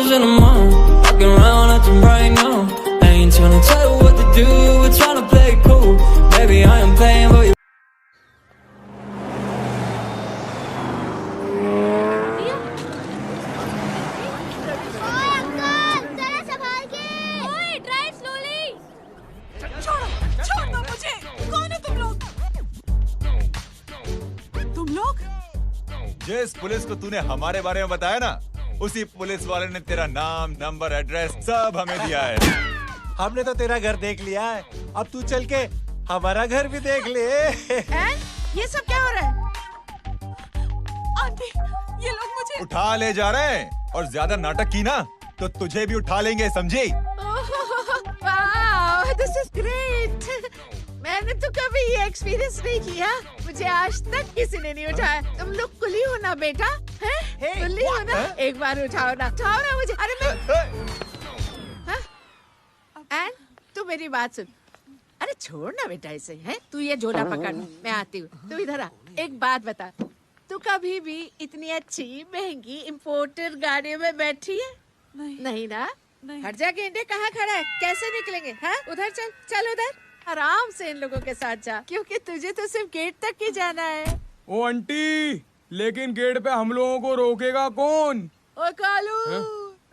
hours in the morning, walking around acting right now. I ain't tryna tell you what to do, we're tryna play it cool. Baby, I am playing for you. जिस police को तूने हमारे बारे में बताया ना, उसी police वाले ने तेरा नाम, नंबर, एड्रेस सब हमें दिया है। हमने तो तेरा घर देख लिया है, अब तू चल के हमारा घर भी देख ले। ये सब क्या हो रहा है? आंटी, ये लोग मुझे उठा ले जा रहे हैं और ज्यादा नाटक की ना तो तुझे भी उठा लेंगे, समझी? वाह, दिस इज ग्रेट। मैंने तो कभी ये एक्सपीरियंस नहीं किया, मुझे आज तक किसी ने नहीं उठाया। तुम लोग कुली हो ना बेटा, हैं? कुली हो ना? एक बार उठाओ ना मुझे। अरे मैं एंड तू मेरी बात सुन। अरे छोड़ ना बेटा इसे, हैं? तू ये झोला पकड़, मैं आती हूँ। तू इधर आ, एक बात बता, तू कभी भी इतनी अच्छी महंगी इम्पोर्टेड गाड़ी में बैठी है? नहीं ना? हट जा गेंडे, कहाँ खड़ा है? कैसे निकलेंगे? हाँ, उधर चल, चल उधर। आराम से इन लोगों के साथ जा, क्योंकि तुझे तो सिर्फ गेट तक ही जाना है। ओ आंटी, लेकिन गेट पे हम लोगों को रोकेगा कौन? ओ कालू,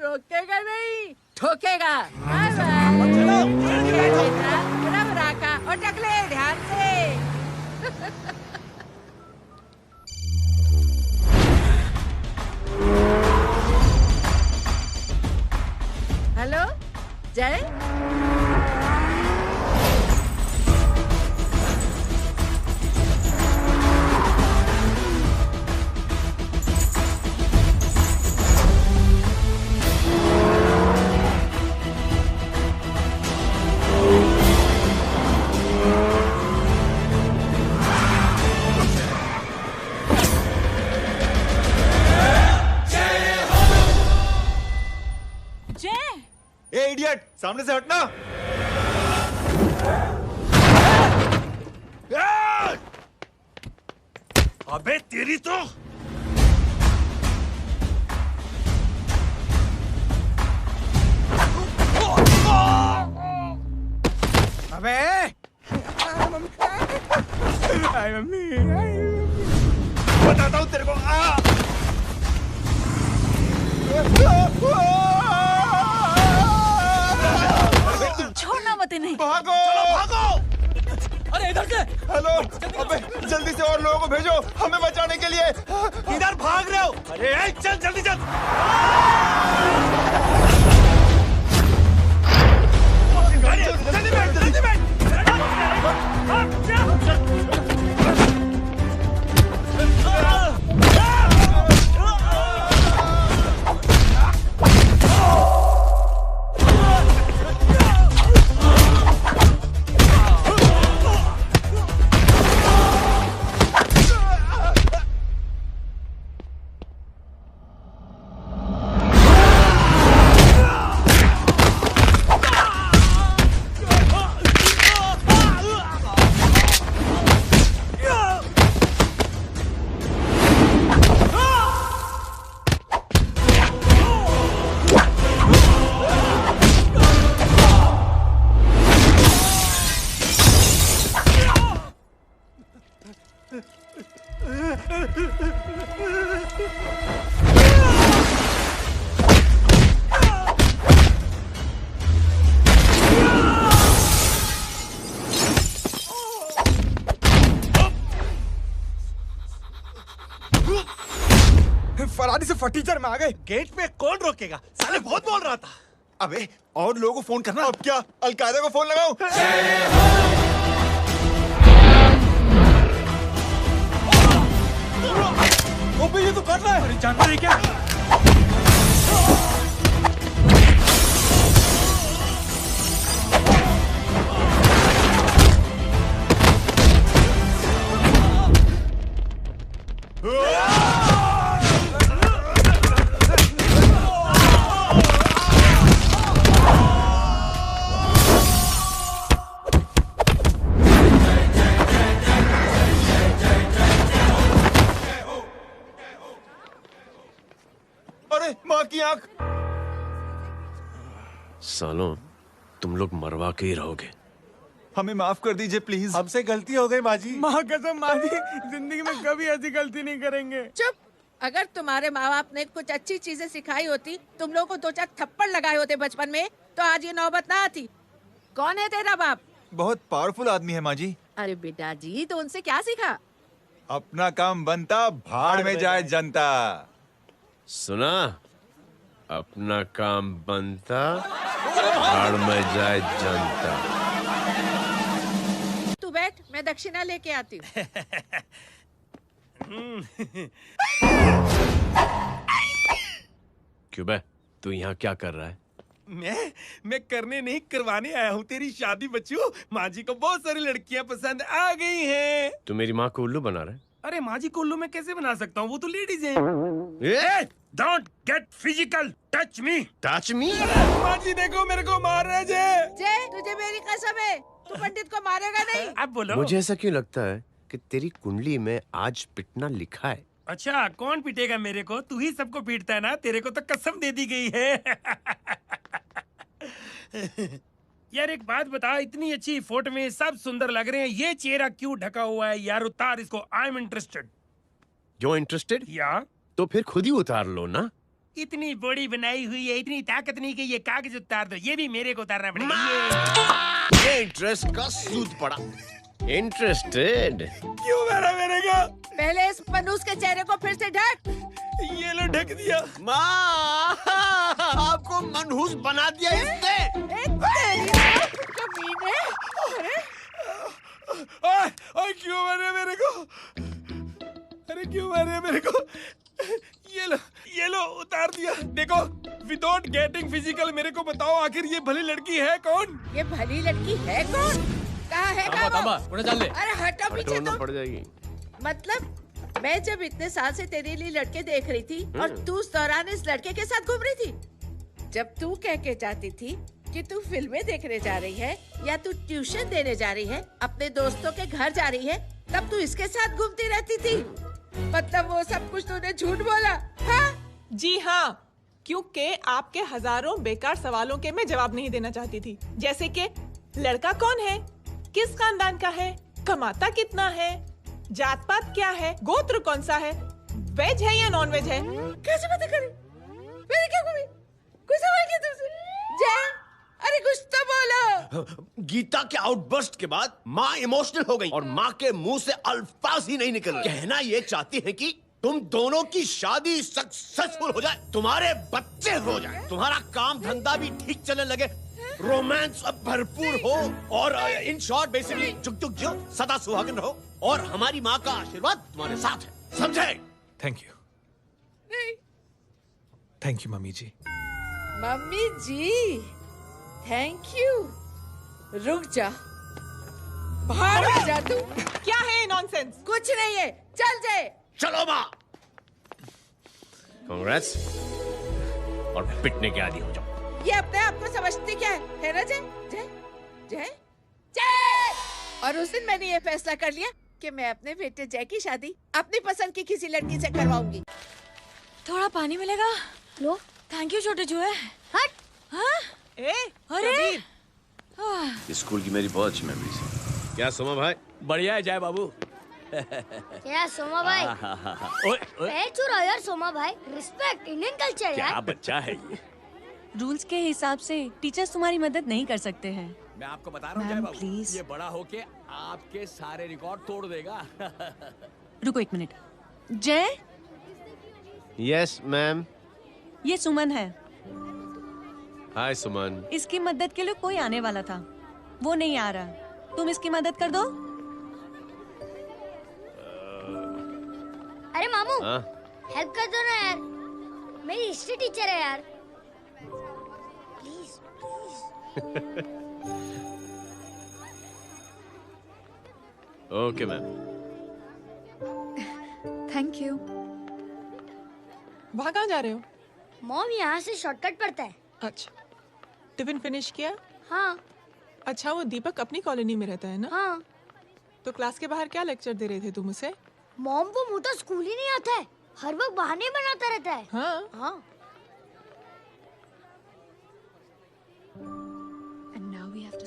रोकेगा नहीं, ठोकेगा। का और टकले ध्यान से। हेलो जय, सामने से हटना। अबे तेरी तो अबे मम्मी, बताता हूँ तेरे को। छोड़ना मत इन्हें। भागो, चलो भागो। अरे इधर से। हेलो, अबे जल्दी से और लोगों को भेजो हमें बचाने के लिए। इधर भाग रहे हो? अरे चल जल्दी चल। जल्दी बैठ, जल्दी बैठ। फरारी से फटीचर में आ गए। गेट पे कौन रोकेगा? साले बहुत बोल रहा था। अबे और लोगों को फोन करना। अब क्या अलकायदा को फोन लगाऊं? अबे ये तो कर रहा है। अरे जानवर है क्या? सालों तुम लोग मरवा के ही रहोगे। हमें माफ कर दीजिए प्लीज। हमसे गलती हो गई माँ जी। माँ कसम माँ जी, जिंदगी में कभी ऐसी गलती नहीं करेंगे। चुप। अगर तुम्हारे माँ बाप ने कुछ अच्छी चीजें सिखाई होती, तुम लोगों को 2-4 थप्पड़ लगाए होते बचपन में, तो आज ये नौबत ना आती। कौन है तेरा बाप? बहुत पावरफुल आदमी है माँ जी। अरे बेटा जी, तो उनसे क्या सीखा? अपना काम बनता, भाड़ में जाए जनता। सुना? अपना काम बनता, भाड़ में जाए जनता। तू बैठ, मैं दक्षिणा लेके आती हूँ। क्यों बे, तू यहाँ क्या कर रहा है? मैं करने नहीं करवाने आया हूँ तेरी शादी बच्चों। माँ जी को बहुत सारी लड़कियाँ पसंद आ गई हैं। तू मेरी माँ को उल्लू बना रहा है? अरे माँ जी को उल्लू मैं कैसे बना सकता हूँ, वो तो लेडीज हैं। Don't get physical, touch me. Touch me? माँ जी देखो मेरे को मार रहे जय। जय, तुझे मेरी कसम है, तू पंडित को मारेगा नहीं। अब बोलो। मुझे ऐसा क्यों लगता है कि तेरी कुंडली में आज पिटना लिखा है? अच्छा कौन पीटेगा मेरे को? तू ही सबको पीटता है ना, तेरे को तो कसम दे दी गई है। यार एक बात बता, इतनी अच्छी फोटो में सब सुंदर लग रहे हैं, ये चेहरा क्यों ढका हुआ है यार? उतार इसको, I am interested. You're interested? या तो फिर खुद ही उतार लो ना। इतनी बॉडी बनाई हुई है, इतनी ताकत नहीं कि ये कागज उतार दो, ये भी मेरे को उतारना पड़ेगा। ये इंटरेस्ट का सूद पड़ा। इंटरेस्टेड? क्यों मारा मेरे को? पहले इस मनूस के चेहरे को फिर से ढक। ये लो ढक दिया। माँ, आपको मनहूस बना दिया इसने। कमीने। अरे ओए क्यों मारे मेरे को? अरे क्यों मारे मेरे को? ये लो उतार दिया। देखो विदाउट गेटिंग फिजिकल मेरे को बताओ आखिर ये भली लड़की है कौन? ये भली लड़की है कौन? कहाँ है? अरे हटो पीछे हटोना तो। पड़ जाएगी। मतलब मैं जब इतने साल से तेरे लिए लड़के देख रही थी और तू उस दौरान इस लड़के के साथ घूम रही थी। जब तू कह के जाती थी कि तू फिल्में देखने जा रही है या तू ट्यूशन देने जा रही है, अपने दोस्तों के घर जा रही है, तब तू इसके साथ घूमती रहती थी। मतलब वो सब कुछ तूने झूठ बोला? हाँ? जी हाँ, क्योंकि आपके हजारों बेकार सवालों के मैं जवाब नहीं देना चाहती थी। जैसे कि लड़का कौन है, किस खानदान का है, कमाता कितना है, जात पात क्या है, गोत्र कौन सा है, वेज है या नॉन वेज है। कैसे पता करी? मैंने क्या कभी कोई सवाल किया तुमसे? जय, अरे कुछ तो बोलो। गीता के आउटबर्स्ट के बाद माँ इमोशनल हो गई और माँ के मुंह से अल्फाज ही नहीं निकल रहे। कहना ये चाहती है कि तुम दोनों की शादी सक्सेसफुल हो जाए, तुम्हारे बच्चे हो जाए, तुम्हारा काम धंधा भी ठीक चलने लगे, रोमांस अब भरपूर हो और इन शॉर्ट बेसिकली जुग जुग जियो, सदा सुहागन रहो और हमारी माँ का आशीर्वाद तुम्हारे साथ है, समझे? Thank you. Thank you mummy ji. Mummy ji, thank you. रुक जा, बाहर आ जा तू। क्या है नॉनसेंस? कुछ नहीं है, चल जाए। चलो माँ। कांग्रेस और पिटने के आदी हो जाओ। ये अपने आप को समझती क्या है ना? जय जय जय जय। और उस दिन मैंने ये फैसला कर लिया कि मैं अपने बेटे जय की शादी अपनी पसंद की किसी लड़की से करवाऊंगी। थोड़ा पानी मिलेगा? लो। थैंक यू छोटे जुए। हट। हाँ? ए, अरे स्कूल की मेरी बहुत अच्छी मेमोरीज है। क्या सोमा भाई? बढ़िया है जय बाबू। क्या सोमा भाई? पैर छुड़ा यार सोमा भाई, रिस्पेक्ट इंडियन कल्चर यार। क्या बच्चा है ये? रूल्स के हिसाब से टीचर्स तुम्हारी मदद नहीं कर सकते हैं। मैं आपको बता रहा हूँ जय मैम, बाबू, प्लीज। ये बड़ा होके आपके सारे रिकॉर्ड तोड़ देगा। रुको एक मिनट। जय, यस मैम। ये सुमन है। हाय सुमन। इसकी मदद के लिए कोई आने वाला था, वो नहीं आ रहा। तुम इसकी मदद कर दो। अरे मामू, हाँ? हेल्प कर दो ना यार, मेरी हिस्ट्री टीचर है यार, please please. Okay ma'am. Thank you. वहाँ कहाँ जा रहे हो? मॉम यहाँ से शॉर्टकट पड़ता है। अच्छा, टिफिन फिनिश किया? हाँ अच्छा, वो दीपक अपनी कॉलोनी में रहता है ना? हाँ। तो क्लास के बाहर क्या लेक्चर दे रहे थे तुम उसे? मॉम को मुंह तो स्कूल ही नहीं आता है, हर वक्त बहाने बनाता रहता है। हाँ। हाँ।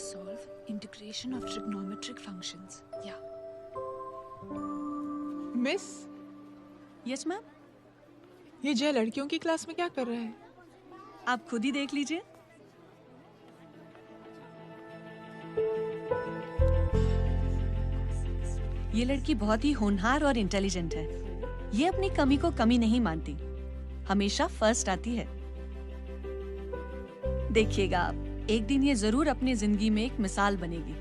solve integration of trigonometric functions. Yeah. Miss, Yes, ma'am. ये जय लड़कियों की क्लास में क्या कर रहा है? आप खुद ही देख लीजिए. ये लड़की बहुत ही होनहार और इंटेलिजेंट है. ये अपनी कमी को कमी नहीं मानती. हमेशा फर्स्ट आती है. देखिएगा आप, एक दिन ये जरूर अपनी जिंदगी में एक मिसाल बनेगी.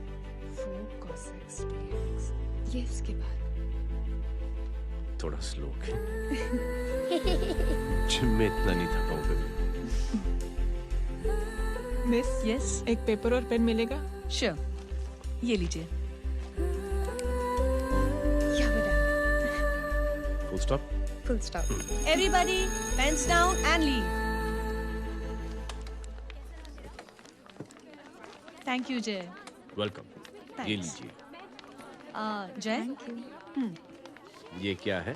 ये इसके बाद थोड़ा स्लो जिम में इतना नहीं थका हूं कभी. मिस, यस, एक पेपर और पेन मिलेगा? श्योर. ये लीजिए. Full stop. Full stop. Everybody, pens down and leave. Thank you, Jay. Welcome. Thanks. ये लीजिए. Jay? ये क्या है?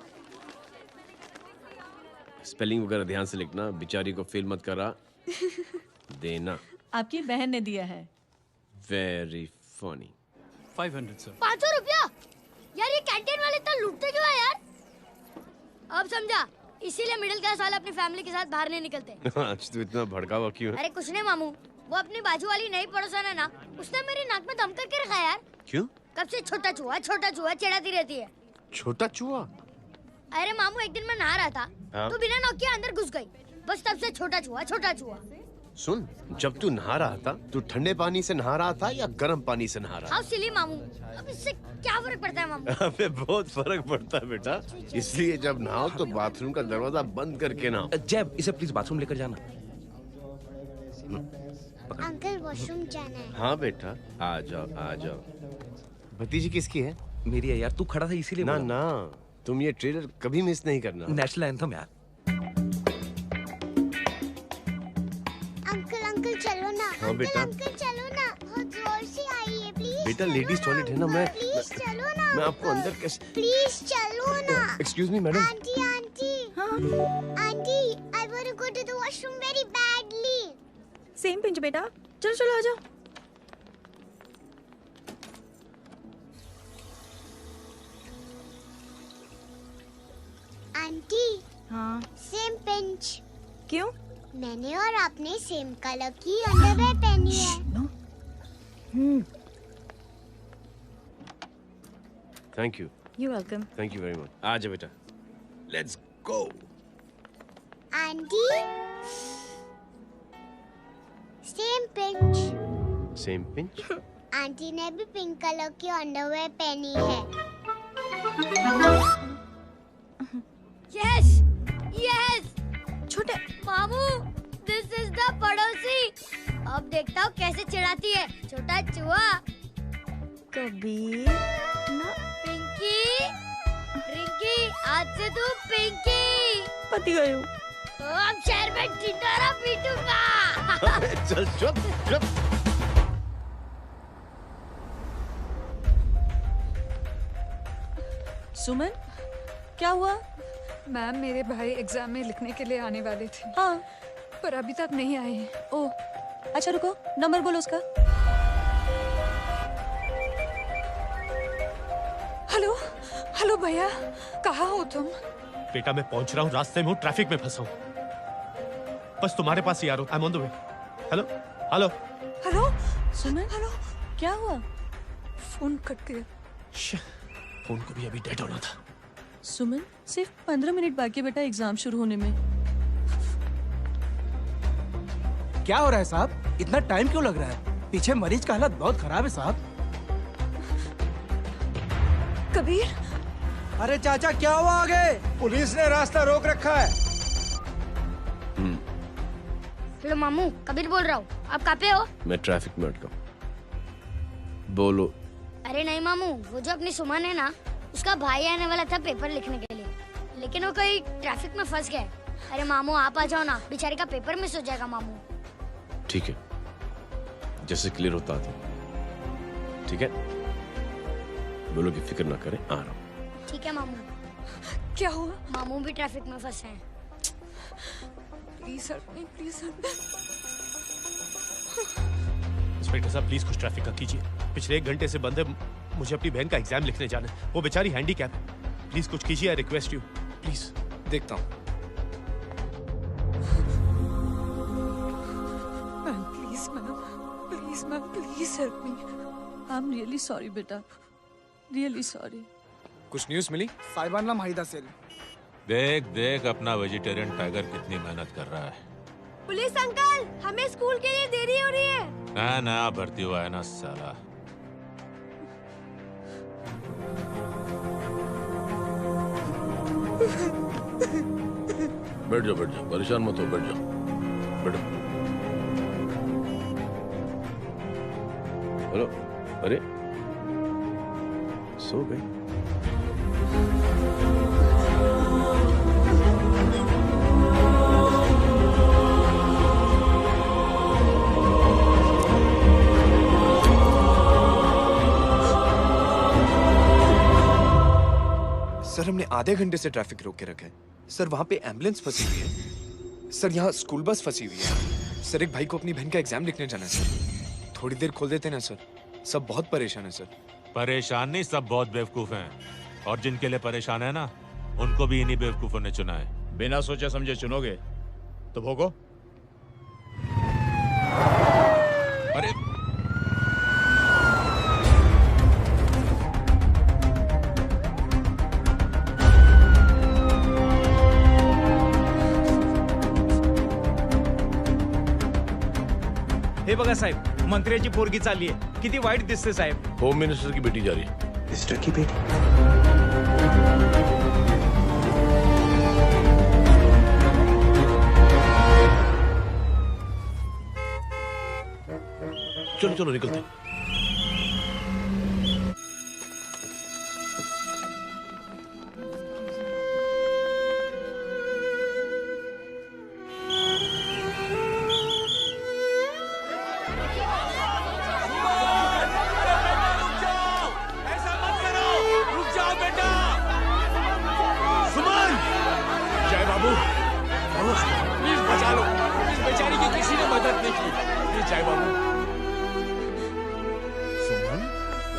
स्पेलिंग वगैरह ध्यान से लिखना. बेचारी को फेल मत करा देना. आपकी बहन ने दिया है. Very funny. 500 सर. 500 रुपया? यार ये कैंटीन वाले इतना लूटते क्यों है यार? अब समझा, इसीलिए मिडिल क्लास वाले अपनी फैमिली के साथ बाहर नहीं निकलते. आज तू इतना भड़का हुआ क्यों है? अरे कुछ नहीं मामू, वो अपनी बाजू वाली नई पड़ोसन है ना, उसने मेरी नाक में दम करके रखा यार. क्यों? कब से छोटा चूहा चिढ़ाती रहती है. छोटा चूहा? अरे मामू, एक दिन मैं नहा रहा था हाँ? तो बिना नॉक के अंदर घुस गई. बस तब से छोटा चूहा. सुन, जब तू नहा रहा था, तू ठंडे पानी से नहा रहा था या गर्म पानी से नहा रहा हाउ सिली मामू, अब इससे क्या फर्क पड़ता है मामू? था? अबे बहुत फर्क पड़ता है बेटा. इसलिए जब नहाओ तो बाथरूम का दरवाजा बंद करके नहाओ. जय, इसे प्लीज बाथरूम लेकर जाना. अंकल वॉशरूम जाना है. हाँ बेटा, आ जाओ. भतीजी किसकी है? मेरी है यार, तू खड़ा था इसीलिए ना बोला. ना, तुम ये ट्रेलर कभी मिस नहीं करना. नेशनल एंथम यार. अंकल चलो ना. हाँ बेटा. अंकल चलो ना, बहुत जोर से आई है. प्लीज बेटा लेडीज टॉयलेट है ना. प्लीज चलो ना. मैं आपको अंदर कैसे? प्लीज चलो ना. Excuse me madam. Aunty I want to go to the washroom very badly. Same pinch बेटा. चलो आ जाओ. आंटी, हाँ, सेम पिंच. क्यों? मैंने और आपने सेम कलर की अंडरवेयर पहनी है. Thank you. You welcome. Thank you very much. आ जा बेटा. Let's go. Aunty, same pinch. Same pinch. Aunty ने भी पिंक कलर की अंडरवेयर पहनी है. Yes yes. छोटे मामू, दिस इज द पड़ोसी. अब देखता हूँ कैसे चिढ़ाती है. छोटा चूहा. कबीर ना. पिंकी, रिंकी, आज से तू पिंकी. पति गए हो. तो अब शहर में टिंडोरा पीटूंगा. चल चुप. सुमन, क्या हुआ? मैम, मेरे भाई एग्जाम में लिखने के लिए आने वाले थे. हाँ. पर अभी तक नहीं आए हैं. ओह, अच्छा रुको, नंबर बोलो उसका. हेलो भैया, कहाँ हो तुम? बेटा मैं पहुंच रहा हूँ, रास्ते में हूँ, ट्रैफिक में फंसा हूँ. बस तुम्हारे पास ही आ रहा हूँ. I am on the way. Hello. Suman, hello, क्या हुआ? फोन कट गया. फोन को भी अभी डेड होना था. सुमन, सिर्फ 15 मिनट बाकी बेटा एग्जाम शुरू होने में. क्या हो रहा है साहब? इतना टाइम क्यों लग रहा है? पीछे मरीज का हालत बहुत खराब है साहब. कबीर, अरे चाचा क्या हुआ आगे? पुलिस ने रास्ता रोक रखा है. हेलो मामू, कबीर बोल रहा हूँ. आप कहाँ पे हो? मैं ट्रैफिक में अटका हूँ. बोलो. अरे नहीं मामू, वो जो अपनी सुमन है ना, उसका भाई आने वाला था पेपर लिखने के लिए, लेकिन वो कहीं ट्रैफिक में फंस गया. अरे मामू आप आ जाओ ना, बेचारे का पेपर मिस हो जाएगा मामू. ठीक है, जैसे क्लियर होता था. ठीक है, बोलो कि फिक्र ना करें, आ रहा हूँ. ठीक है मामू. क्या हुआ? मामू भी ट्रैफिक में फंसे हैं. Please help me, please help. Inspector साहब प्लीज कुछ ट्रैफिक का कीजिए। पिछले 1 घंटे से बंद है, मुझे अपनी बहन का एग्जाम लिखने जाना है। वो बेचारी हैंडीकैप है। प्लीज कुछ कीजिए, आई रिक्वेस्ट यू प्लीज। देखता हूँ। Ma'am please help me. I am really sorry बेटा, रियली सॉरी। कुछ न्यूज़ मिली? साहिबाना माहिदा सेल। देख देख अपना वेजिटेरियन टाइगर कितनी मेहनत कर रहा है। पुलिस अंकल, हमें स्कूल के लिए देरी हो रही है। नया नया भर्ती हुआ है ना साला। बैठ जाओ, परेशान मत हो, बैठ जाओ, बैठो। हेलो, अरे सो गई? सर हमने आधे घंटे से ट्रैफिक रोक के रखा है। सर वहाँ पे एम्बुलेंस फंसी हुई है। सर यहाँ स्कूल बस फंसी हुई है। सर एक भाई को अपनी बहन का एग्जाम लिखने जाना है सर। थोड़ी देर खोल देते ना सर। सब बहुत परेशान है सर। परेशान नहीं, सब बहुत बेवकूफ हैं। और जिनके लिए परेशान है ना, उनको भी इन्हीं बेवकूफों ने चुना है। बिना सोचे समझे चुनोगे तो भोगो। अरे हे बघा साहेब, मंत्र्याची पोरगी चालली आहे। किती वाईट दिसते साहेब। होम मिनिस्टर की बेटी जा रही है। मिनिस्टर की बेटी? चलो चलो निकलते। प्लीज बचा लो, इस बेचारी की किसी ने मदद नहीं की। प्लीज जय बाबू।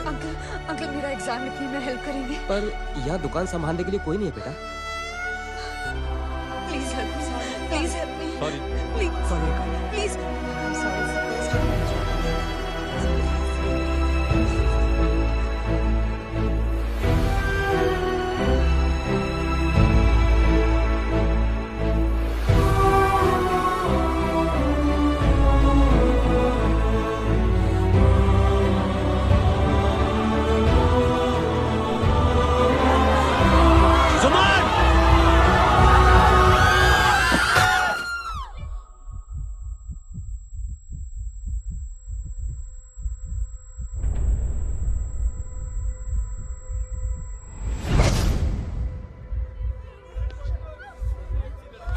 अंकल अंकल मेरा एग्जाम लिखने में हेल्प करेंगे? पर यहाँ दुकान संभालने के लिए कोई नहीं है बेटा। Please help me, please help me. Sorry please sorry please.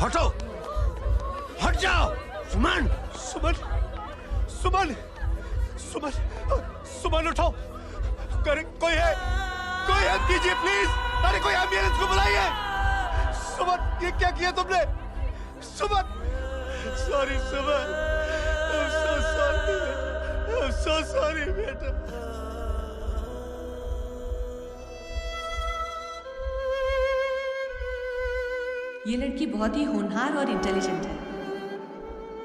हटो, हट जाओ। सुमन, सुमन, सुमन, सुमन, सुमन उठो। कोई है, कोई हेल्प कीजिए प्लीज। अरे कोई एम्बुलेंस को बुलाइए। सुमन, ये क्या किया तुमने? Suman, sorry Suman, I'm so sorry, I'm so sorry बेटा। ये लड़की बहुत ही होनहार और इंटेलिजेंट है।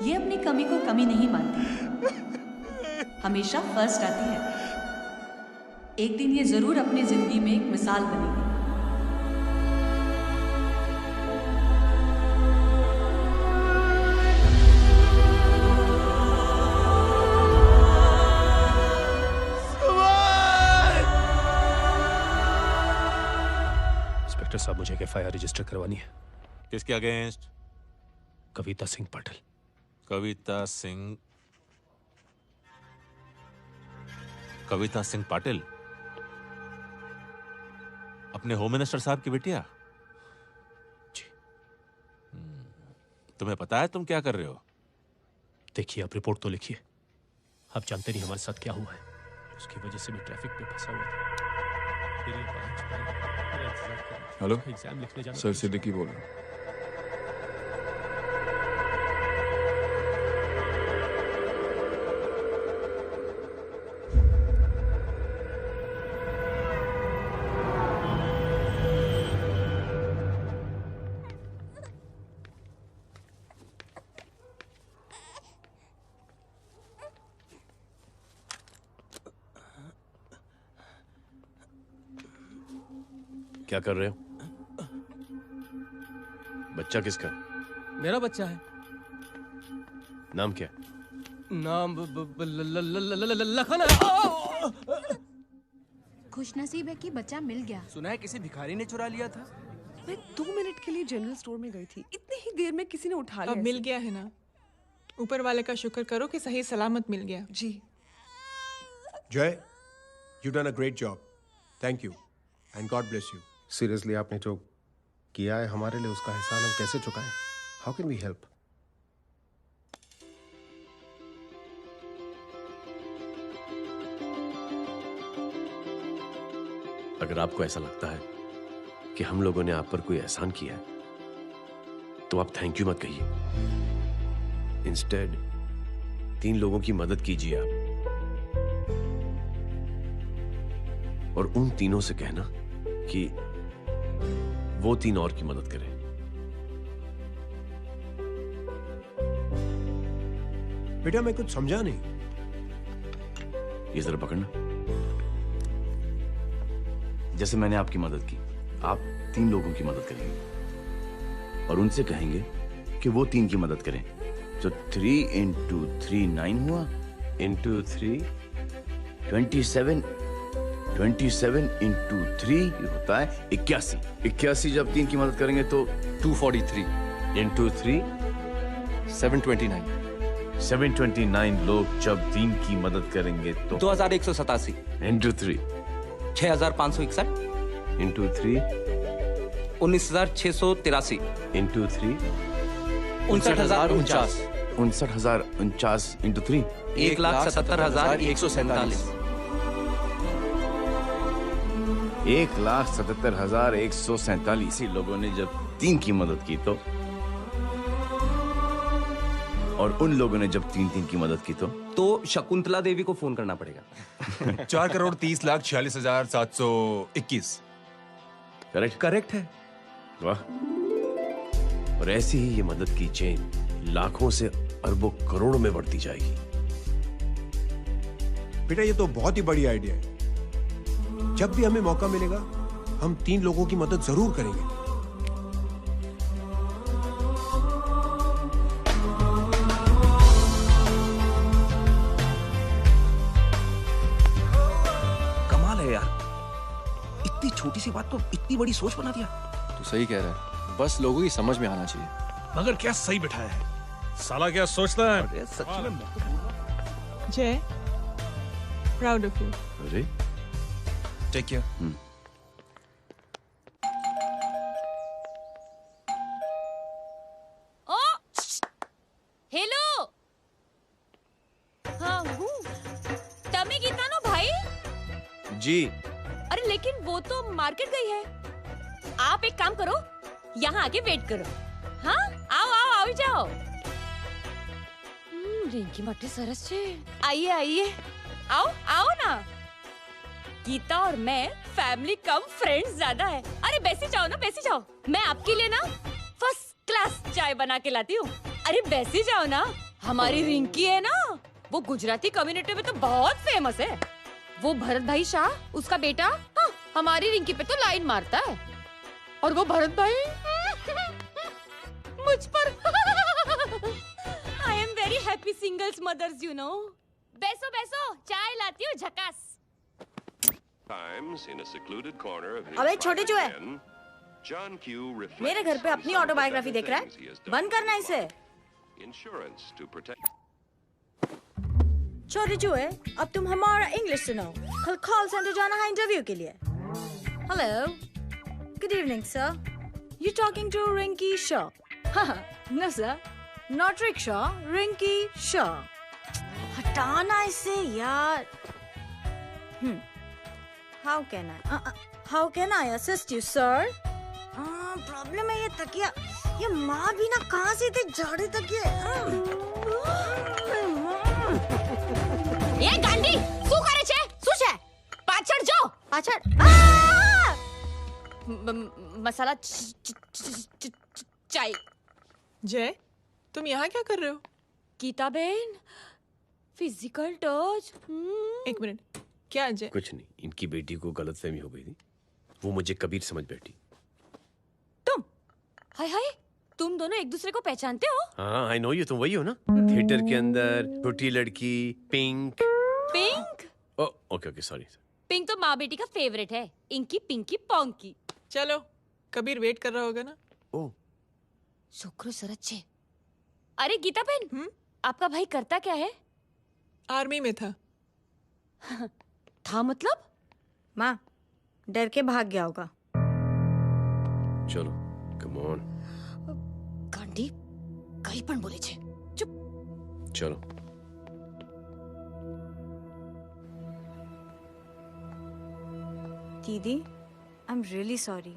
ये अपनी कमी को कमी नहीं मानती, हमेशा फर्स्ट आती है। एक दिन ये जरूर अपनी जिंदगी में एक मिसाल बनेगी। इंस्पेक्टर साहब मुझे एफआईआर रजिस्टर करवानी है। किसके अगेंस्ट? कविता सिंह पाटिल। कविता सिंह पाटिल अपने होम मिनिस्टर साहब की बेटिया? जी। तुम्हें पता है तुम क्या कर रहे हो? देखिए आप रिपोर्ट तो लिखिए। आप जानते नहीं हमारे साथ क्या हुआ है। उसकी वजह से मैं ट्रैफिक पे फंसा हुआ था। फिर ये हेलो एग्जाम लिखने जाना। सर सिद्दीकी बोल रहा हूँ। क्या कर रहे हो? बच्चा किसका? मेरा बच्चा है। नाम क्या? नाम लखन है। खुशनसीब है कि बच्चा मिल गया। सुना है किसी भिखारी ने चुरा लिया था। मैं 2 मिनट के लिए जनरल स्टोर में गई थी, इतनी ही देर में किसी ने उठा लिया। अब मिल गया है ना, ऊपर वाले का शुक्र करो कि सही सलामत मिल गया। जी। जय, you done a great job, thank you and God bless you. Seriously आपने जो किया है हमारे लिए, उसका एहसान हम कैसे चुकाएं? How can we help? अगर आपको ऐसा लगता है कि हम लोगों ने आप पर कोई एहसान किया है, तो आप थैंक यू मत कहिए। इंस्टेड 3 लोगों की मदद कीजिए आप, और उन तीनों से कहना कि वो 3 और की मदद करें। बेटा मैं कुछ समझा नहीं। ये जरा पकड़ना। जैसे मैंने आपकी मदद की, आप 3 लोगों की मदद करेंगे और उनसे कहेंगे कि वो 3 की मदद करें। तो 3 into 3 9 हुआ, into 3 27, 27 into 3 होता है 81। 81 जब 3 की मदद करेंगे तो 243 into 3 729 729 लोग जब 3 की मदद करेंगे तो 2187 into 3 6561 into 3 19683 into 3 59049 59049 into 3 1,77,147 1,77,147 लोगों ने जब 3 की मदद की तो, और उन लोगों ने जब 3 की मदद की तो शकुंतला देवी को फोन करना पड़ेगा। 4,30,46,721। करेक्ट है। वाह। और ऐसी ही ये मदद की चेन लाखों से अरबों करोड़ों में बढ़ती जाएगी। बेटा ये तो बहुत ही बड़ी आइडिया है। जब भी हमें मौका मिलेगा हम 3 लोगों की मदद जरूर करेंगे। कमाल है यार, इतनी छोटी सी बात को इतनी बड़ी सोच बना दिया। तू सही कह रहा है, बस लोगों की समझ में आना चाहिए। मगर क्या सही बिठाया है, साला क्या सोचता है। सच में जय, प्राउड ऑफ यू। अरे टेक केयर। ओ हेलो, हाँ हूँ। तमी गीता नो भाई जी। अरे लेकिन वो तो मार्केट गई है। आप एक काम करो, यहाँ आके वेट करो। हाँ आओ आओ आओ जाओ। रिंकी मट्टी सरस छे। आइए आइए, आओ आओ ना। गीता और मैं फैमिली कम फ्रेंड्स ज्यादा है। अरे बैसी जाओ ना, बैसी जाओ। मैं आपके लिए ना फर्स्ट क्लास चाय बना के लाती हूँ। अरे बैसी जाओ ना। हमारी रिंकी है ना, वो गुजराती कम्युनिटी में तो बहुत फेमस है। वो भरत भाई शाह, उसका बेटा, हाँ, हमारी रिंकी पे तो लाइन मारता है। और वो भरत भाई मुझ पर I am very happy singles mothers you know. बैसो बैसो, चाय लाती हूँ झकास। अबे छोटे चूहे, मेरे घर पे अपनी ऑटोबायोग्राफी देख रहा है? बंद करना इसे। छोटे चूहे, अब तुम हमारा इंग्लिश सुनाओ। कल कॉल सेंटर जाना है इंटरव्यू के लिए। Hello, good evening sir, you talking to Rinki Shaw? No sir, not rickshaw, Rinki Shaw. हटाना इसे यार। How can I assist you, sir? Problem है ये तकिया, ये माँ भी ना कहाँ से थे झाड़े तकिए। ये गांडी, શું કરે છે? શું છે? પાછળ જો, પાછળ। मसाला चाय। जय, तुम यहाँ क्या कर रहे हो? गीता बहन, फिजिकल टच। एक मिनट, क्या जय? कुछ नहीं, इनकी बेटी को गलतफहमी हो गई थी, वो मुझे कबीर समझ बैठी। हाय हाय, तुम दोनों एक दूसरे को पहचानते हो? हाँ, आई नो यू, तुम वही हो ना थिएटर के अंदर छोटी लड़की pink. Pink? Okay okay sorry. Pink तो माँ बेटी का फेवरेट है, इंकी पिंकी पोंकी। चलो, कबीर वेट कर रहा होगा ना। ओ शुक्र सरच्चे। अरे गीता बहन, आपका भाई करता क्या है? आर्मी में था। था मतलब? माँ, डर के भाग गया होगा। चलो कम ऑन। गांडी कहीं पण बोले छे। चुप। चलो। दीदी, I am really sorry.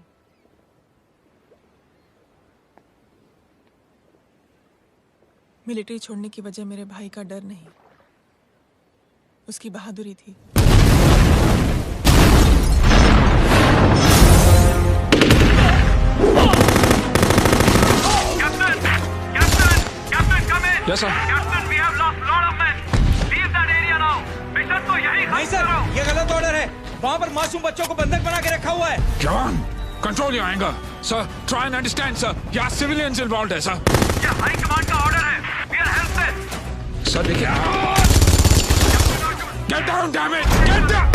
Military छोड़ने की वजह मेरे भाई का डर नहीं, उसकी बहादुरी थी। Yes, sir. नहीं सर, ये गलत ऑर्डर है। वहाँ पर मासूम बच्चों को बंधक बना के रखा हुआ है। जवान, control your anger. Sir, try and understand, sir. यहाँ civilians involved है, sir. ये हाई कमांड का ऑर्डर है। We are helpless. Sir, देखिए। Get down, damn it! Get down!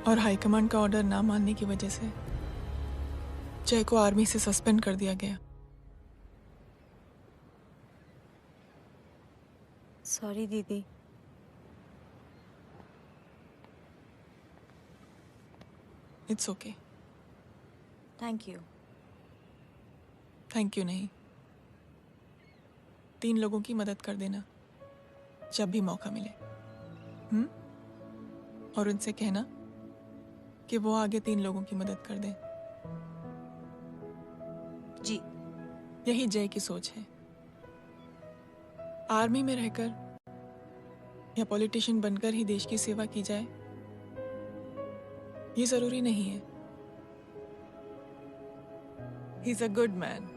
और हाईकमांड का ऑर्डर ना मानने की वजह से जय को आर्मी से सस्पेंड कर दिया गया। सॉरी दीदी। It's okay. Thank you. Thank you नहीं, 3 लोगों की मदद कर देना जब भी मौका मिले। और उनसे कहना कि वो आगे 3 लोगों की मदद कर दें। जी। यही जय की सोच है। आर्मी में रहकर या पॉलिटिशियन बनकर ही देश की सेवा की जाए, ये जरूरी नहीं है। He is a good man.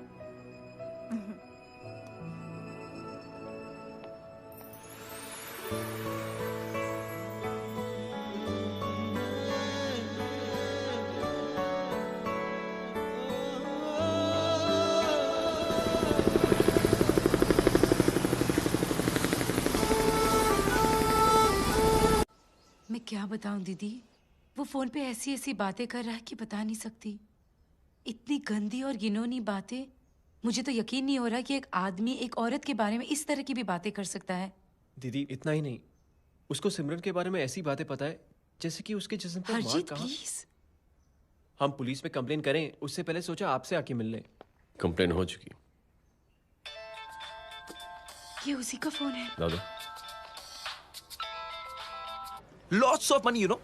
मैं क्या बताऊं दीदी, वो फोन पे ऐसी ऐसी बातें कर रहा है कि बता नहीं सकती। इतनी गंदी और घिनौनी बातें मुझे तो यकीन नहीं हो रहा कि एक आदमी एक औरत के बारे में इस तरह की भी बातें कर सकता है। दीदी इतना ही नहीं, उसको सिमरन के बारे में ऐसी बातें पता है जैसे कि उसके जिस्म पर मार हरजीत कहाँ। प्लीज। हम पुलिस में कंप्लेन करें उससे पहले सोचा आपसे आके मिल लें। कंप्लेन हो चुकी। ये उसी का फोन है। दादा lots of money, you know.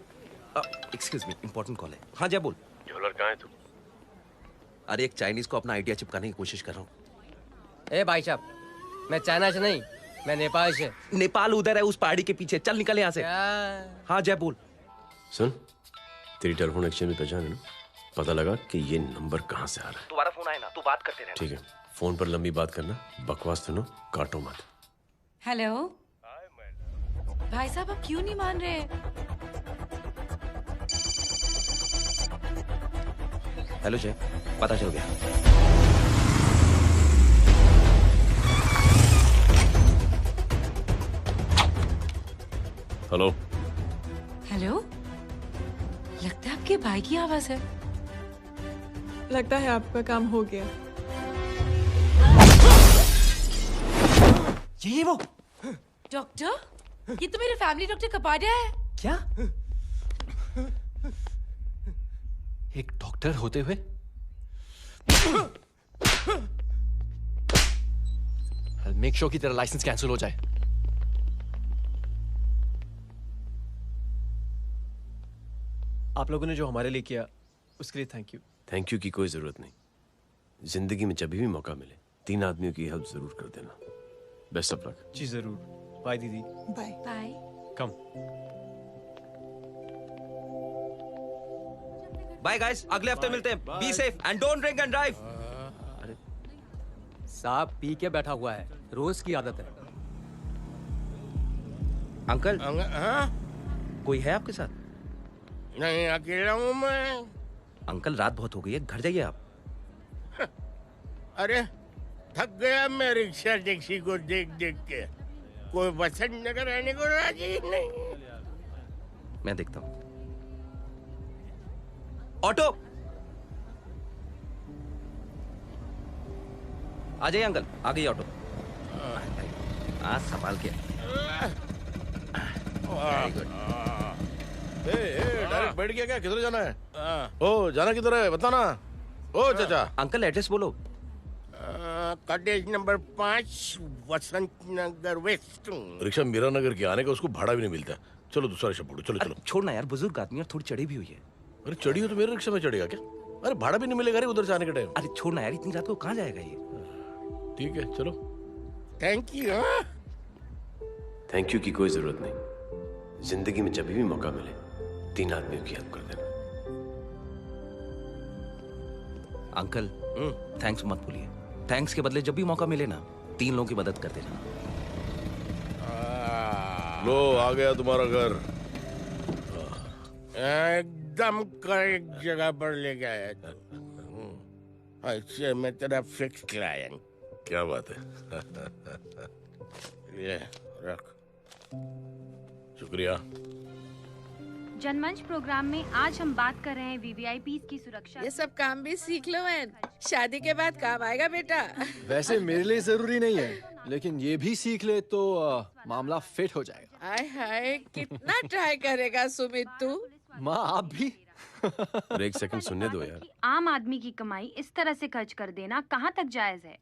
Excuse me, important call है। हाँ जय बोल। ज्वेलर कहाँ है तू? अरे एक चाइनीज को अपना आइडिया चिपकाने की कोशिश कर रहा हूँ। ए भाई साहब, मैं चाइना से नहीं, मैं नेपाल से। नेपाल उधर है उस पहाड़ी के पीछे, चल निकल यहाँ से। हाँ जय बोल। सुन, तेरी टेलीफोन एक्सचेंज में पहचान है ना? पता लगा कि ये नंबर कहाँ से आ रहा है। तुम्हारा फोन आए ना, तू बात करते रहे। ठीक है, फोन पर लंबी बात करना, बकवास सुनो, काटो मत। हेलो भाई साहब, आप क्यों नहीं मान रहे? हेलो जय, पता चल गया। हेलो हेलो, लगता है आपके भाई की आवाज है। लगता है आपका काम हो गया। ये वो डॉक्टर, ये तो मेरे फैमिली डॉक्टर कपाडिया है। क्या? एक डॉक्टर होते हुए? मेक श्योर कि तेरा लाइसेंस कैंसिल हो जाए। आप लोगों ने जो हमारे लिए किया उसके लिए थैंक यू। थैंक यू की कोई जरूरत नहीं। जिंदगी में जब भी मौका मिले 3 आदमियों की हेल्प जरूर कर देना। Best of luck. जी जरूर। बाय दीदी। Bye bye. Come. Bye guys, अगले हफ्ते मिलते हैं। Be safe and don't drink and drive. साहब पी के बैठा हुआ है, रोज की आदत है। अंकल हाँ? कोई है आपके साथ? नहीं, अकेला हूँ मैं। अंकल रात बहुत हो गई है, घर जाइए आप। अरे थक गया मैं रिक्शा टैक्सी को देख देख के। कोई वसंत नगर आने को राजी नहीं। मैं देखता हूँ। ऑटो आ जाइए अंकल, आ गई ऑटो। आज संभाल के। Very good. डायरेक्ट बैठ गया क्या? किधर जाना है? ओ जाना किधर है बता ना। ओ चाचा। अंकल एड्रेस बोलो। कॉटेज नंबर 5 वसंत नगर वेस्ट। रिक्शा मीरा नगर के आने का उसको भाड़ा भी नहीं मिलता। चलो दूसरा रिक्शा पकड़ो। चलो चलो। छोड़ना यार, बुजुर्ग आदमी और थोड़ी चढ़ी भी हुई है। अरे चढ़ी हो तो मेरे रिक्शा में चढ़ेगा क्या? अरे भाड़ा भी नहीं मिलेगा रे उधर से आने के टाइम। अरे छोड़ना यार, इतनी रात को कहाँ जाएगा ये? ठीक है चलो। Thank you. थैंक यू की कोई जरूरत नहीं। जिंदगी में जब भी मौका मिले 3 आदमियों की हेल्प कर देना। अंकल थैंक्स मत भूलिए। थैंक्स के बदले जब भी मौका मिले ना 3 लोगों की मदद कर देना। लो आ गया तुम्हारा घर। एकदम करेक्ट जगह पर ले गया तू। ऐसे मैं तेरा फिक्स क्लाइंट। क्या बात है। ये रख। शुक्रिया। जनमंच प्रोग्राम में आज हम बात कर रहे हैं वीवीआईपी की सुरक्षा। ये सब काम भी सीख लो मैन, शादी के बाद काम आएगा बेटा। वैसे मेरे लिए जरूरी नहीं है, लेकिन ये भी सीख ले तो मामला फिट हो जाएगा। हाय हाय, कितना ट्राई करेगा सुमित तू? माँ आप भी। अरे 1 सेकंड सुनने दो यार। आम आदमी की कमाई इस तरह से खर्च कर देना कहाँ तक जायज है?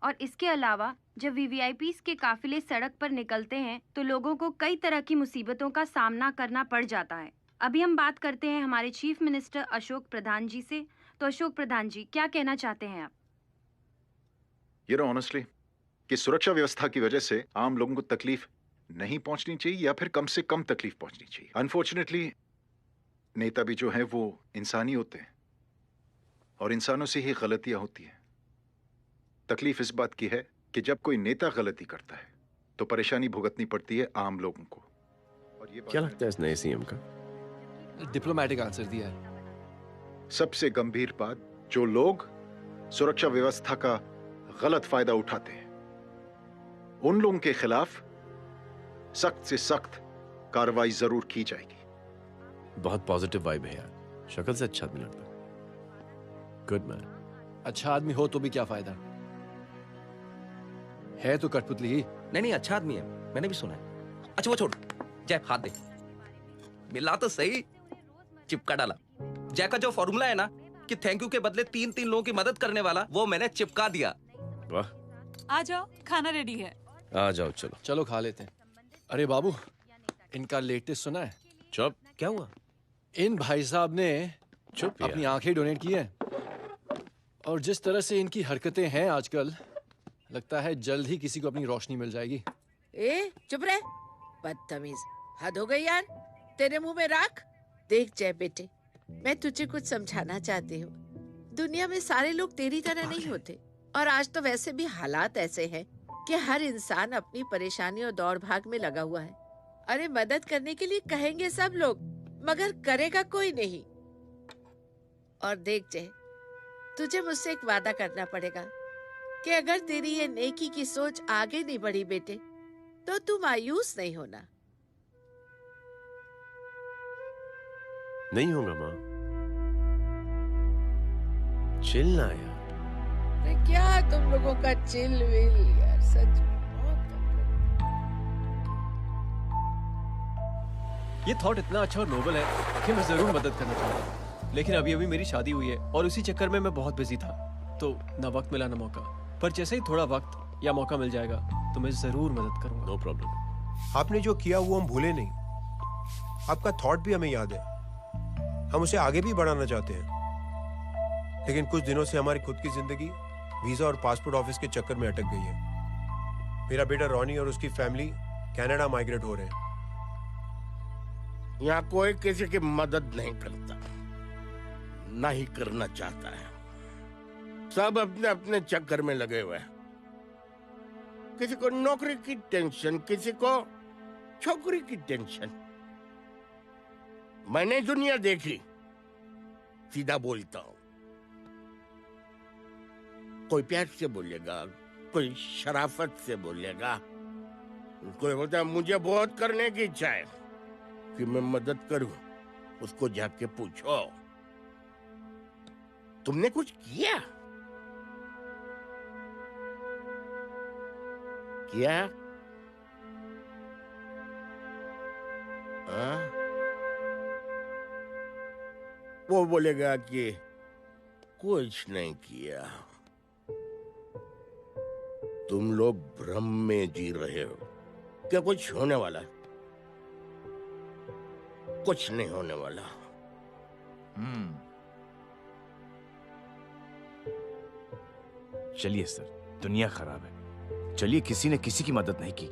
और इसके अलावा जब वीवीआईपी के काफिले सड़क पर निकलते हैं तो लोगों को कई तरह की मुसीबतों का सामना करना पड़ जाता है। अभी हम बात करते हैं हमारे चीफ मिनिस्टर अशोक प्रधान जी से। तो अशोक प्रधान जी, क्या कहना चाहते हैं आप? ये नो ऑनेस्टली कि सुरक्षा व्यवस्था की वजह से आम लोगों को तकलीफ नहीं पहुंचनी चाहिए या फिर कम से कम तकलीफ पहुंचनी चाहिए। अनफॉर्चुनेटली नेता भी जो है वो इंसानी होते हैं और इंसानों से ही गलतियां होती हैं। तकलीफ इस बात की है कि जब कोई नेता गलती करता है तो परेशानी भुगतनी पड़ती है आम लोगों को। और ये क्या लगता है इस नए सीएम का? डिप्लोमेटिक आंसर दिया है। सबसे गंभीर बात, जो लोग सुरक्षा व्यवस्था का गलत फायदा उठाते हैं उन लोगों के खिलाफ सख्त से सख्त कार्रवाई जरूर की जाएगी। बहुत पॉजिटिव वाइब है यार। शक्ल से अच्छा आदमी लगता है। Good man. अच्छा आदमी हो तो भी क्या फायदा, है तो कठपुतली ही। नहीं अच्छा आदमी है, मैंने भी सुना है। अच्छा वो छोड़, जय हाथ दे। मिला तो सही, चिपका डाला। जय का जो फॉर्मूला है ना कि थैंक यू के बदले 3 लोगों की मदद करने वाला, वो मैंने चिपका दिया। वाह, आ जाओ, खाना रेडी है। आ जाओ, चलो चलो खा लेते हैं। अरे बाबू, इनका लेटेस्ट सुना है? चुप। क्या हुआ? इन भाई साहब ने चुप यार। अपनी आंखें डोनेट की हैं, और जिस तरह से इनकी हरकतें हैं आजकल, लगता है जल्द ही किसी को अपनी रोशनी मिल जाएगी। ए चुप रह, बदतमीज, हद हो गई यार। तेरे मुंह में राख। देख जय बेटे, मैं तुझे कुछ समझाना चाहती हूँ। दुनिया में सारे लोग तेरी तरह नहीं होते, और आज तो वैसे भी हालात ऐसे हैं कि हर इंसान अपनी परेशानी और दौड़ भाग में लगा हुआ है। अरे मदद करने के लिए कहेंगे सब लोग, मगर करेगा कोई नहीं। और देख जय, तुझे मुझसे एक वादा करना पड़ेगा कि अगर तेरी ये नेकी की सोच आगे नहीं बढ़ी बेटे, तो तू मायूस नहीं होना। नहीं होगा माँ, चिल ना यार। अरे क्या तुम लोगों का चिल विल यार, सच में। ये थॉट इतना अच्छा और नोबल है कि मैं जरूर मदद करना चाहूंगा, लेकिन अभी अभी मेरी शादी हुई है और उसी चक्कर में मैं बहुत बिजी था, तो ना वक्त मिला ना मौका। पर जैसे ही थोड़ा वक्त या मौका मिल जाएगा तो मैं जरूर मदद करूंगा। No problem. आपने जो किया वो हम भूले नहीं, आपका थॉट भी हमें याद है, हम उसे आगे भी बढ़ाना चाहते हैं। लेकिन कुछ दिनों से हमारी खुद की जिंदगी वीजा और पासपोर्ट ऑफिस के चक्कर में अटक गई है। मेरा बेटा रॉनी और उसकी फैमिली कनाडा माइग्रेट हो रहे हैं। यहाँ कोई किसी की मदद नहीं करता, ना ही करना चाहता है। सब अपने अपने चक्कर में लगे हुए हैं। किसी को नौकरी की टेंशन, किसी को छोकरी की टेंशन। मैंने दुनिया देखी, सीधा बोलता हूं। कोई प्यार से बोलेगा, कोई शराफत से बोलेगा, कोई बोलता है मुझे बहुत करने की इच्छा है कि मैं मदद करूं। उसको जाके पूछो, तुमने कुछ किया? किया? वो बोलेगा कि कुछ नहीं किया। तुम लोग भ्रम में जी रहे हो। क्या कुछ होने वाला है? कुछ नहीं होने वाला। चलिए सर, दुनिया खराब है, चलिए किसी ने किसी की मदद नहीं की,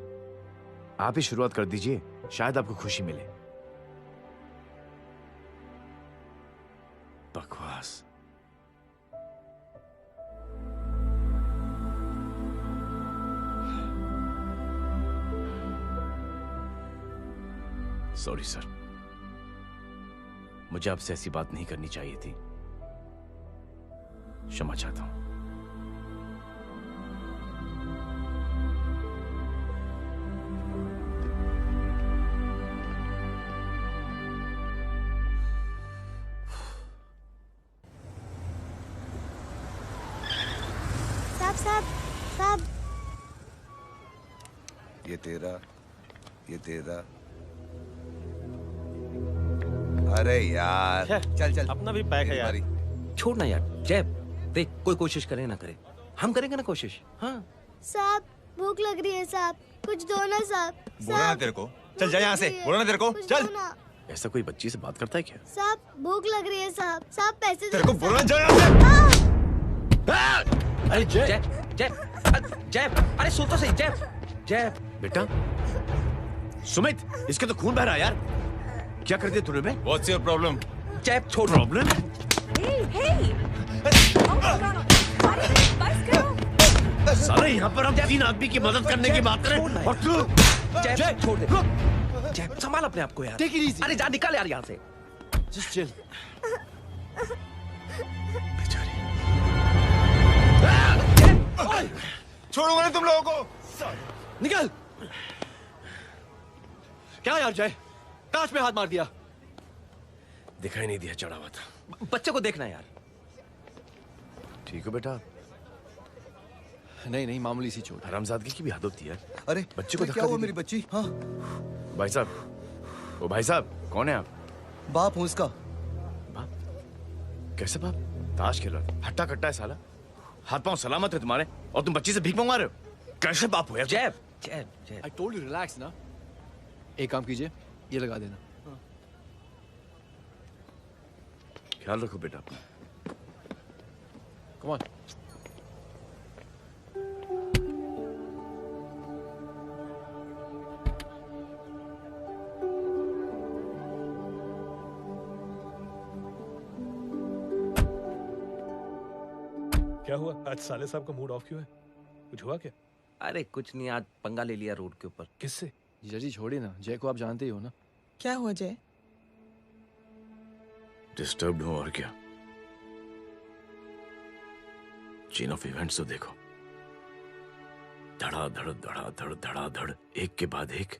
आप ही शुरुआत कर दीजिए, शायद आपको खुशी मिले। बकवास। सॉरी सर, मुझे आपसे ऐसी बात नहीं करनी चाहिए थी, क्षमा चाहता हूं। साहब, ये तेरा। अरे यार चल चल, अपना भी पैक है यार। छोड़ ना यार, जय देख, कोई कोशिश करे ना करे, हम करेंगे ना कोशिश। हाँ साहब भूख लग रही है साहब, कुछ दो ना साहब। बोला ना तेरे को, चल जा यहाँ से, बोला ना तेरे को, चल। ऐसा कोई बच्ची से बात करता है क्या? साहब भूख लग रही है साहब, साहब पैसे तेरे को बोला जा यहाँ से। अरे जय जय जय, अरे सुन तो सही जय। बेटा सुमित, इसके तो खून बह रहा है यार, क्या कर दिया तूने? What's your problem? जय छोड़। प्रॉब्लम? सारे यहाँ पर हम 3 आदमी की मदद करने की बात करें और तू जय छोड़ दे। जय संभाल अपने आप को यार। Take it easy. अरे जा, निकल यार यहाँ से। Just chill. छोड़ूंगा नहीं तुम लोगों को। निकल। क्या यार जय, कांच में हाथ मार दिया। दिखाई नहीं दिया, चढ़ा हुआ था। बच्चे को देखना यार। ठीक हो बेटा? नहीं नहीं, मामूली सी चोट। हरामजादगी की भी हद होती है। अरे बच्चे को क्या हुआ मेरी बच्ची? हाँ भाई साहब, ओ भाई साहब, कौन है आप? बाप हूँ इसका। बाप? कैसे बाप? ताश खेल रहा था, हट्टा कट्टा है साला। हाथ पांव सलामत है तुम्हारे और तुम बच्ची से भीख मंगवा रहे हो? कैसे बाप हो यार? जैब जैब जैब। I told you relax ना। एक काम कीजिए, ये लगा देना। ख्याल रखो बेटा अपना। Come on। क्या हुआ आज साले साहब का मूड ऑफ क्यों है? कुछ हुआ क्या? अरे कुछ नहीं, आज पंगा ले लिया रोड के ऊपर। किससे? जीजा जी छोड़िए ना, जय को आप जानते ही हो ना। क्या हुआ जय? डिस्टर्ब्ड हूं और क्या। चेन ऑफ इवेंट्स तो देखो, धड़ाधड़ धड़ाधड़ धड़ाधड़, एक के बाद एक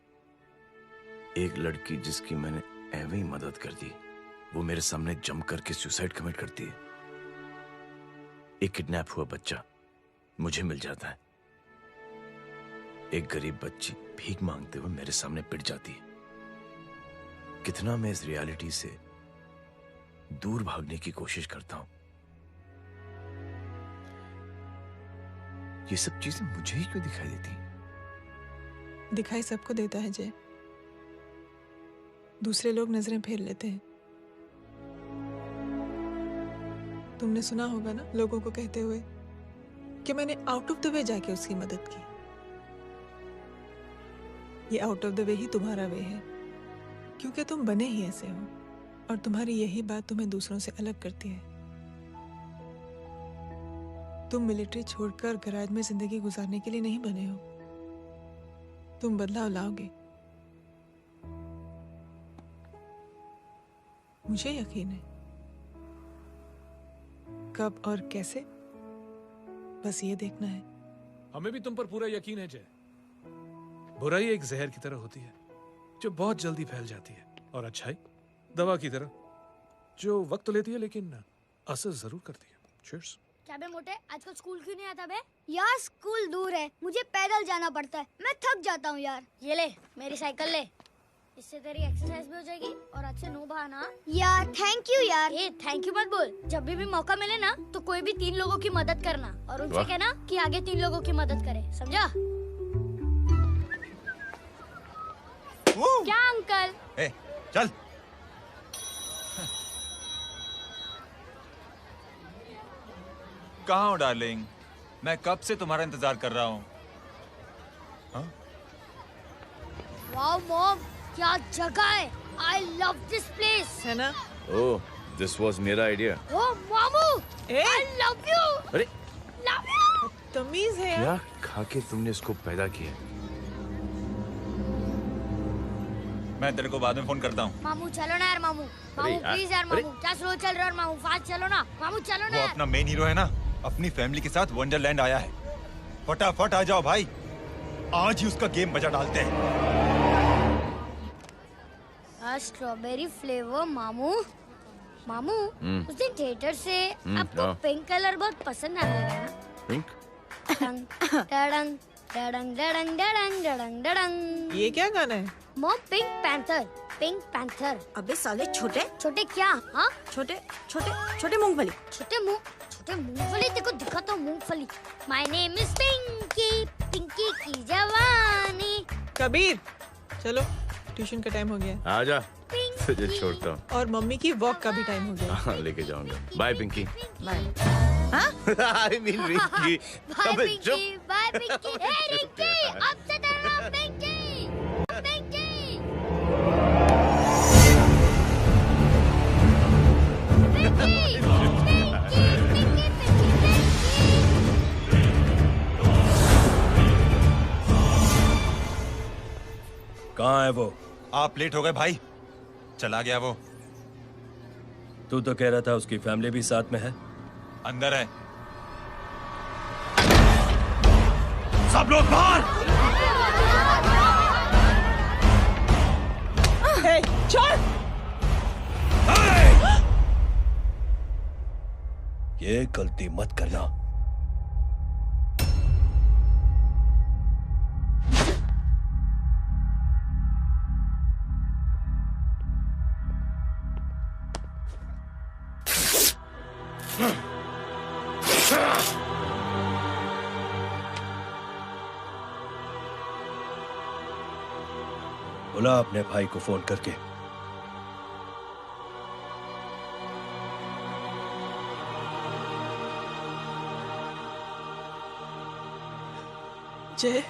लड़की जिसकी मैंने ऐਵੇਂ ही मदद कर दी, वो मेरे सामने जम करके सुसाइड कमिट करती है। एक किडनैप हुआ बच्चा मुझे मिल जाता है। एक गरीब बच्ची भीख मांगते हुए मेरे सामने पिट जाती है। कितना मैं इस रियलिटी से दूर भागने की कोशिश करता हूं। ये सब चीजें मुझे ही क्यों दिखाई देती? दिखाई सबको देता है जय, दूसरे लोग नजरें फेर लेते हैं। तुमने सुना होगा ना लोगों को कहते हुए कि मैंने आउट ऑफ द वे जाके उसकी मदद की। ये आउट ऑफ द वे ही तुम्हारा वे है, क्योंकि तुम बने ही ऐसे हो और तुम्हारी यही बात तुम्हें दूसरों से अलग करती है। तुम मिलिट्री छोड़कर गराज में जिंदगी गुजारने के लिए नहीं बने हो। तुम बदलाव लाओगे, मुझे यकीन है। कब और कैसे, बस ये देखना है। हमें भी तुम पर पूरा यकीन है जय। बुराई एक जहर की तरह होती है जो बहुत जल्दी फैल जाती है, और अच्छाई दवा की तरह जो वक्त तो लेती है लेकिन असर जरूर करती है। चीयर्स। क्या बे मोटे, आजकल स्कूल क्यों नहीं आता बे? यार स्कूल दूर है, मुझे पैदल जाना पड़ता है, मैं थक जाता हूँ यार। ये ले मेरी साइकिल ले, इससे तेरी एक्सरसाइज भी हो जाएगी और अच्छे नो बहाना। यार थैंक यू यार। ए थैंक यू मत बोल, जब भी मौका मिले ना तो कोई भी 3 लोगों की मदद करना और उनसे कहना कि आगे 3 लोगों की मदद करे, समझा? क्या अंकल? ए, चल। कहाँ हो डार्लिंग? मैं कब से तुम्हारा इंतजार कर रहा हूँ। वाओ मॉम, क्या जगह है। I love this place. है ना? ओह, this was मेरा आइडिया। ओह मामू, I love you. अरे Love you. तमीज है क्या खा के तुमने इसको पैदा किया? मैं तेरे को बाद में फोन करता हूँ। मामू चलो ना यार, मामू मामू प्लीज यार, मामू क्या स्लो चल रहे हो मामू, फास्ट चलो ना मामू, चलो ना। वो अपना मेन हीरो है ना, अपनी फैमिली के साथ वंडरलैंड आया है। फटाफट आ जाओ भाई, आज ही उसका गेम बजा डालते हैं। स्ट्रॉबेरी फ्लेवर मामू। मामू उस दिन थिएटर से आपको हाँ। पिंक कलर बहुत पसंद आ रहा है ना? पिंक? डडंग डडंग डडंग डडंग डडंग डडंग। ये क्या गाना है? Mom pink panther, pink panther. अबे साले छोटे छोटे क्या? हाँ छोटे छोटे छोटे मूंगफली। छोटे मूंगफली, देखो दिखाता हूँ मूंगफली। My name is Pinky, Pinky की जवानी। कबीर चलो, ट्यूशन का टाइम हो गया। आजा, तुझे छोड़ता हूँ। और मम्मी की वॉक का भी टाइम हो गया। हाँ, लेके जाऊंगा। Bye Pinki. Bye. I mean Rinki. Bye Pinki, bye Pinki. Hey Rinki, अब से तेरा नाम पिंकी, पिंकी। कहाँ है वो? आप लेट हो गए भाई, चला गया वो। तू तो कह रहा था उसकी फैमिली भी साथ में है। अंदर है। सब लोग बाहर। छोड़। ये गलती मत करना। बुला अपने भाई को फोन करके। जय,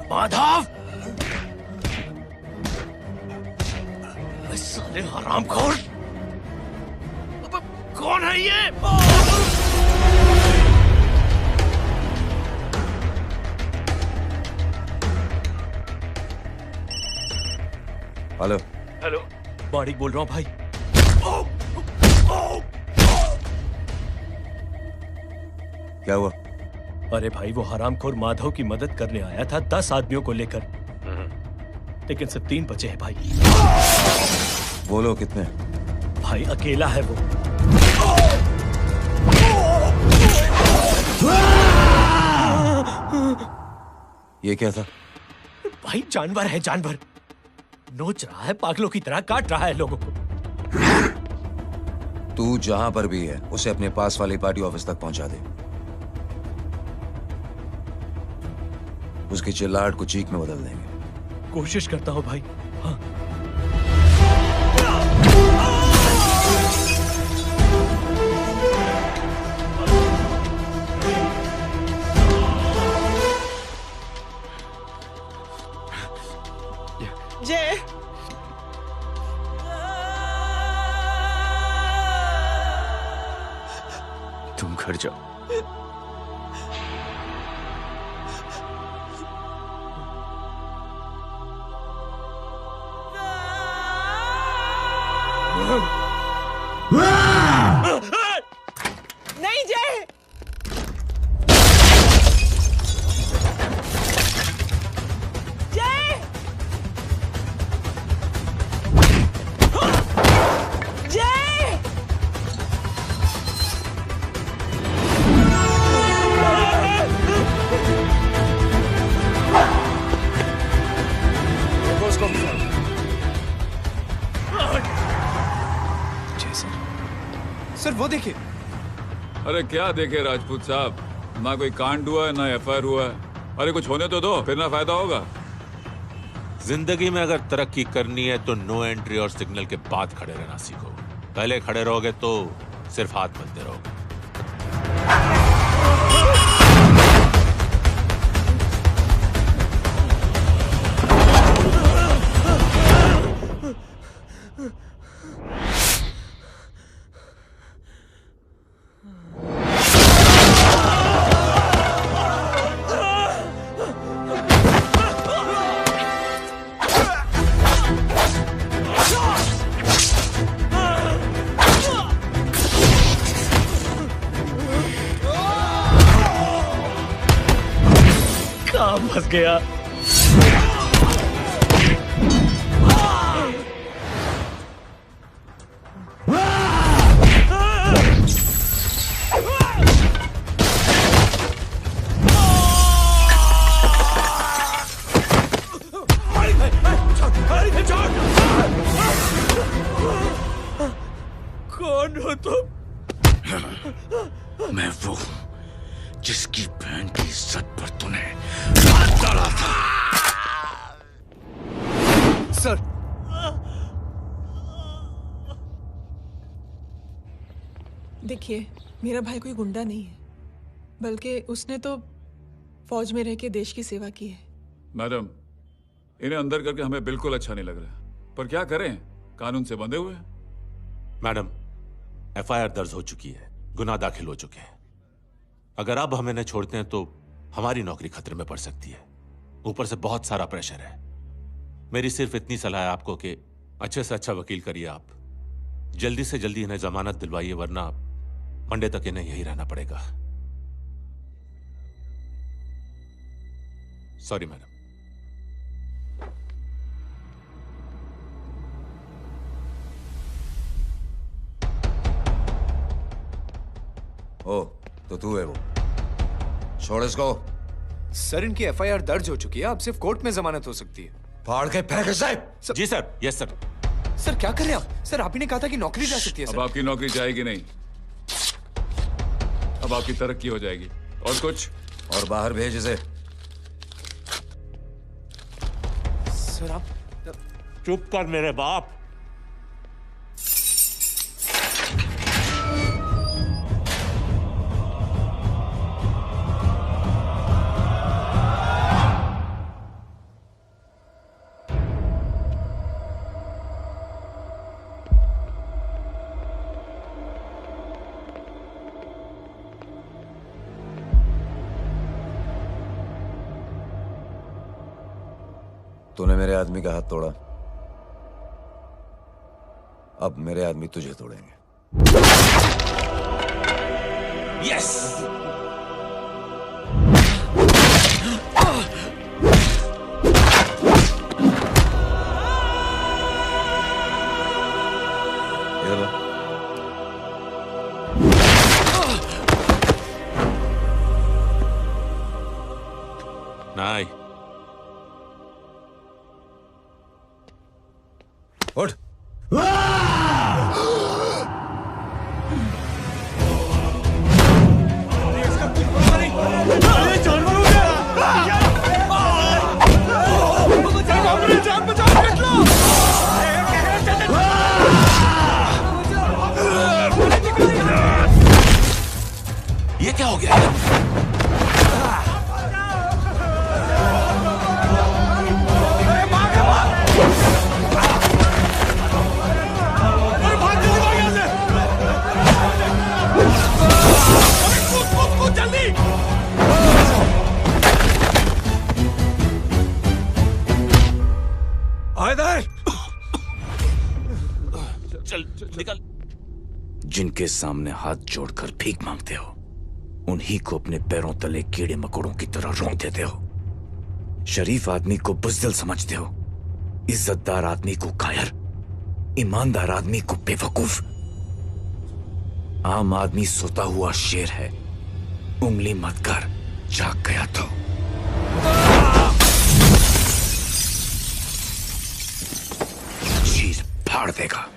माधव, साले हरामखोर, कौन है ये? हेलो हेलो, माणिक बोल रहा हूँ भाई। क्या हुआ? अरे भाई, वो हरामखोर माधव की मदद करने आया था 10 आदमियों को लेकर, लेकिन सिर्फ 3 बचे हैं भाई। वो लोग कितने? भाई अकेला है वो। ये क्या था? भाई जानवर है, जानवर। नोच रहा है, पागलों की तरह काट रहा है लोगों को। तू जहां पर भी है उसे अपने पास वाली पार्टी ऑफिस तक पहुंचा दे। उसकी चिल्लाहट को चीख में बदल देंगे। कोशिश करता हूं भाई। हाँ। जय, तुम घर जाओ। नहीं जय, जय, जय, सर वो देखिए। अरे क्या देखे राजपूत साहब, ना कोई कांड हुआ है ना एफआईआर हुआ है। अरे कुछ होने तो दो, फिर ना फायदा होगा। जिंदगी में अगर तरक्की करनी है तो नो एंट्री और सिग्नल के बाद खड़े रहना सीखो। पहले खड़े रहोगे तो सिर्फ हाथ मलते रहोगे। फंस गया। कौन हो तुम? मैं वो जिसकी बहन की इज्जत पर तूने हाथ डाला था। सर, देखिए, मेरा भाई कोई गुंडा नहीं है, बल्कि उसने तो फौज में रह के देश की सेवा की है। मैडम, इन्हें अंदर करके हमें बिल्कुल अच्छा नहीं लग रहा, पर क्या करें, कानून से बंधे हुए हैं। मैडम, एफआईआर दर्ज हो चुकी है, गुनाह दाखिल हो चुके हैं। अगर अब हम इन्हें छोड़ते हैं तो हमारी नौकरी खतरे में पड़ सकती है। ऊपर से बहुत सारा प्रेशर है। मेरी सिर्फ इतनी सलाह है आपको कि अच्छे से अच्छा वकील करिए आप। जल्दी से जल्दी इन्हें जमानत दिलवाइए, वरना मंडे तक इन्हें यही रहना पड़ेगा। Sorry madam. ओ, तो तू है वो। छोड़ इसको। सर, इनकी एफआईआर दर्ज हो चुकी है, अब सिर्फ कोर्ट में जमानत हो सकती है। फाड़ के फेंक साहब। जी सर। Yes sir. सर क्या कर रहे हैं आप? सर, आप ही ने कहा था कि नौकरी जा सकती है। अब आपकी नौकरी जाएगी नहीं, अब आपकी तरक्की हो जाएगी। और कुछ? और बाहर भेज इसे। सर आप चुप कर मेरे बाप। तूने मेरे आदमी का हाथ तोड़ा, अब मेरे आदमी तुझे तोड़ेंगे। यस। नहीं। उठ। ये क्या हो गया? चल निकल। जिनके सामने हाथ जोड़कर भीख मांगते हो, उन्हीं को अपने पैरों तले कीड़े मकोड़ों की तरह रौंद देते हो। शरीफ आदमी को बुज़दिल समझते हो, इज्जतदार आदमी को कायर, ईमानदार आदमी को बेवकूफ। आम आदमी सोता हुआ शेर है, उंगली मत कर, जाग गया तो। चीर फाड़ देगा।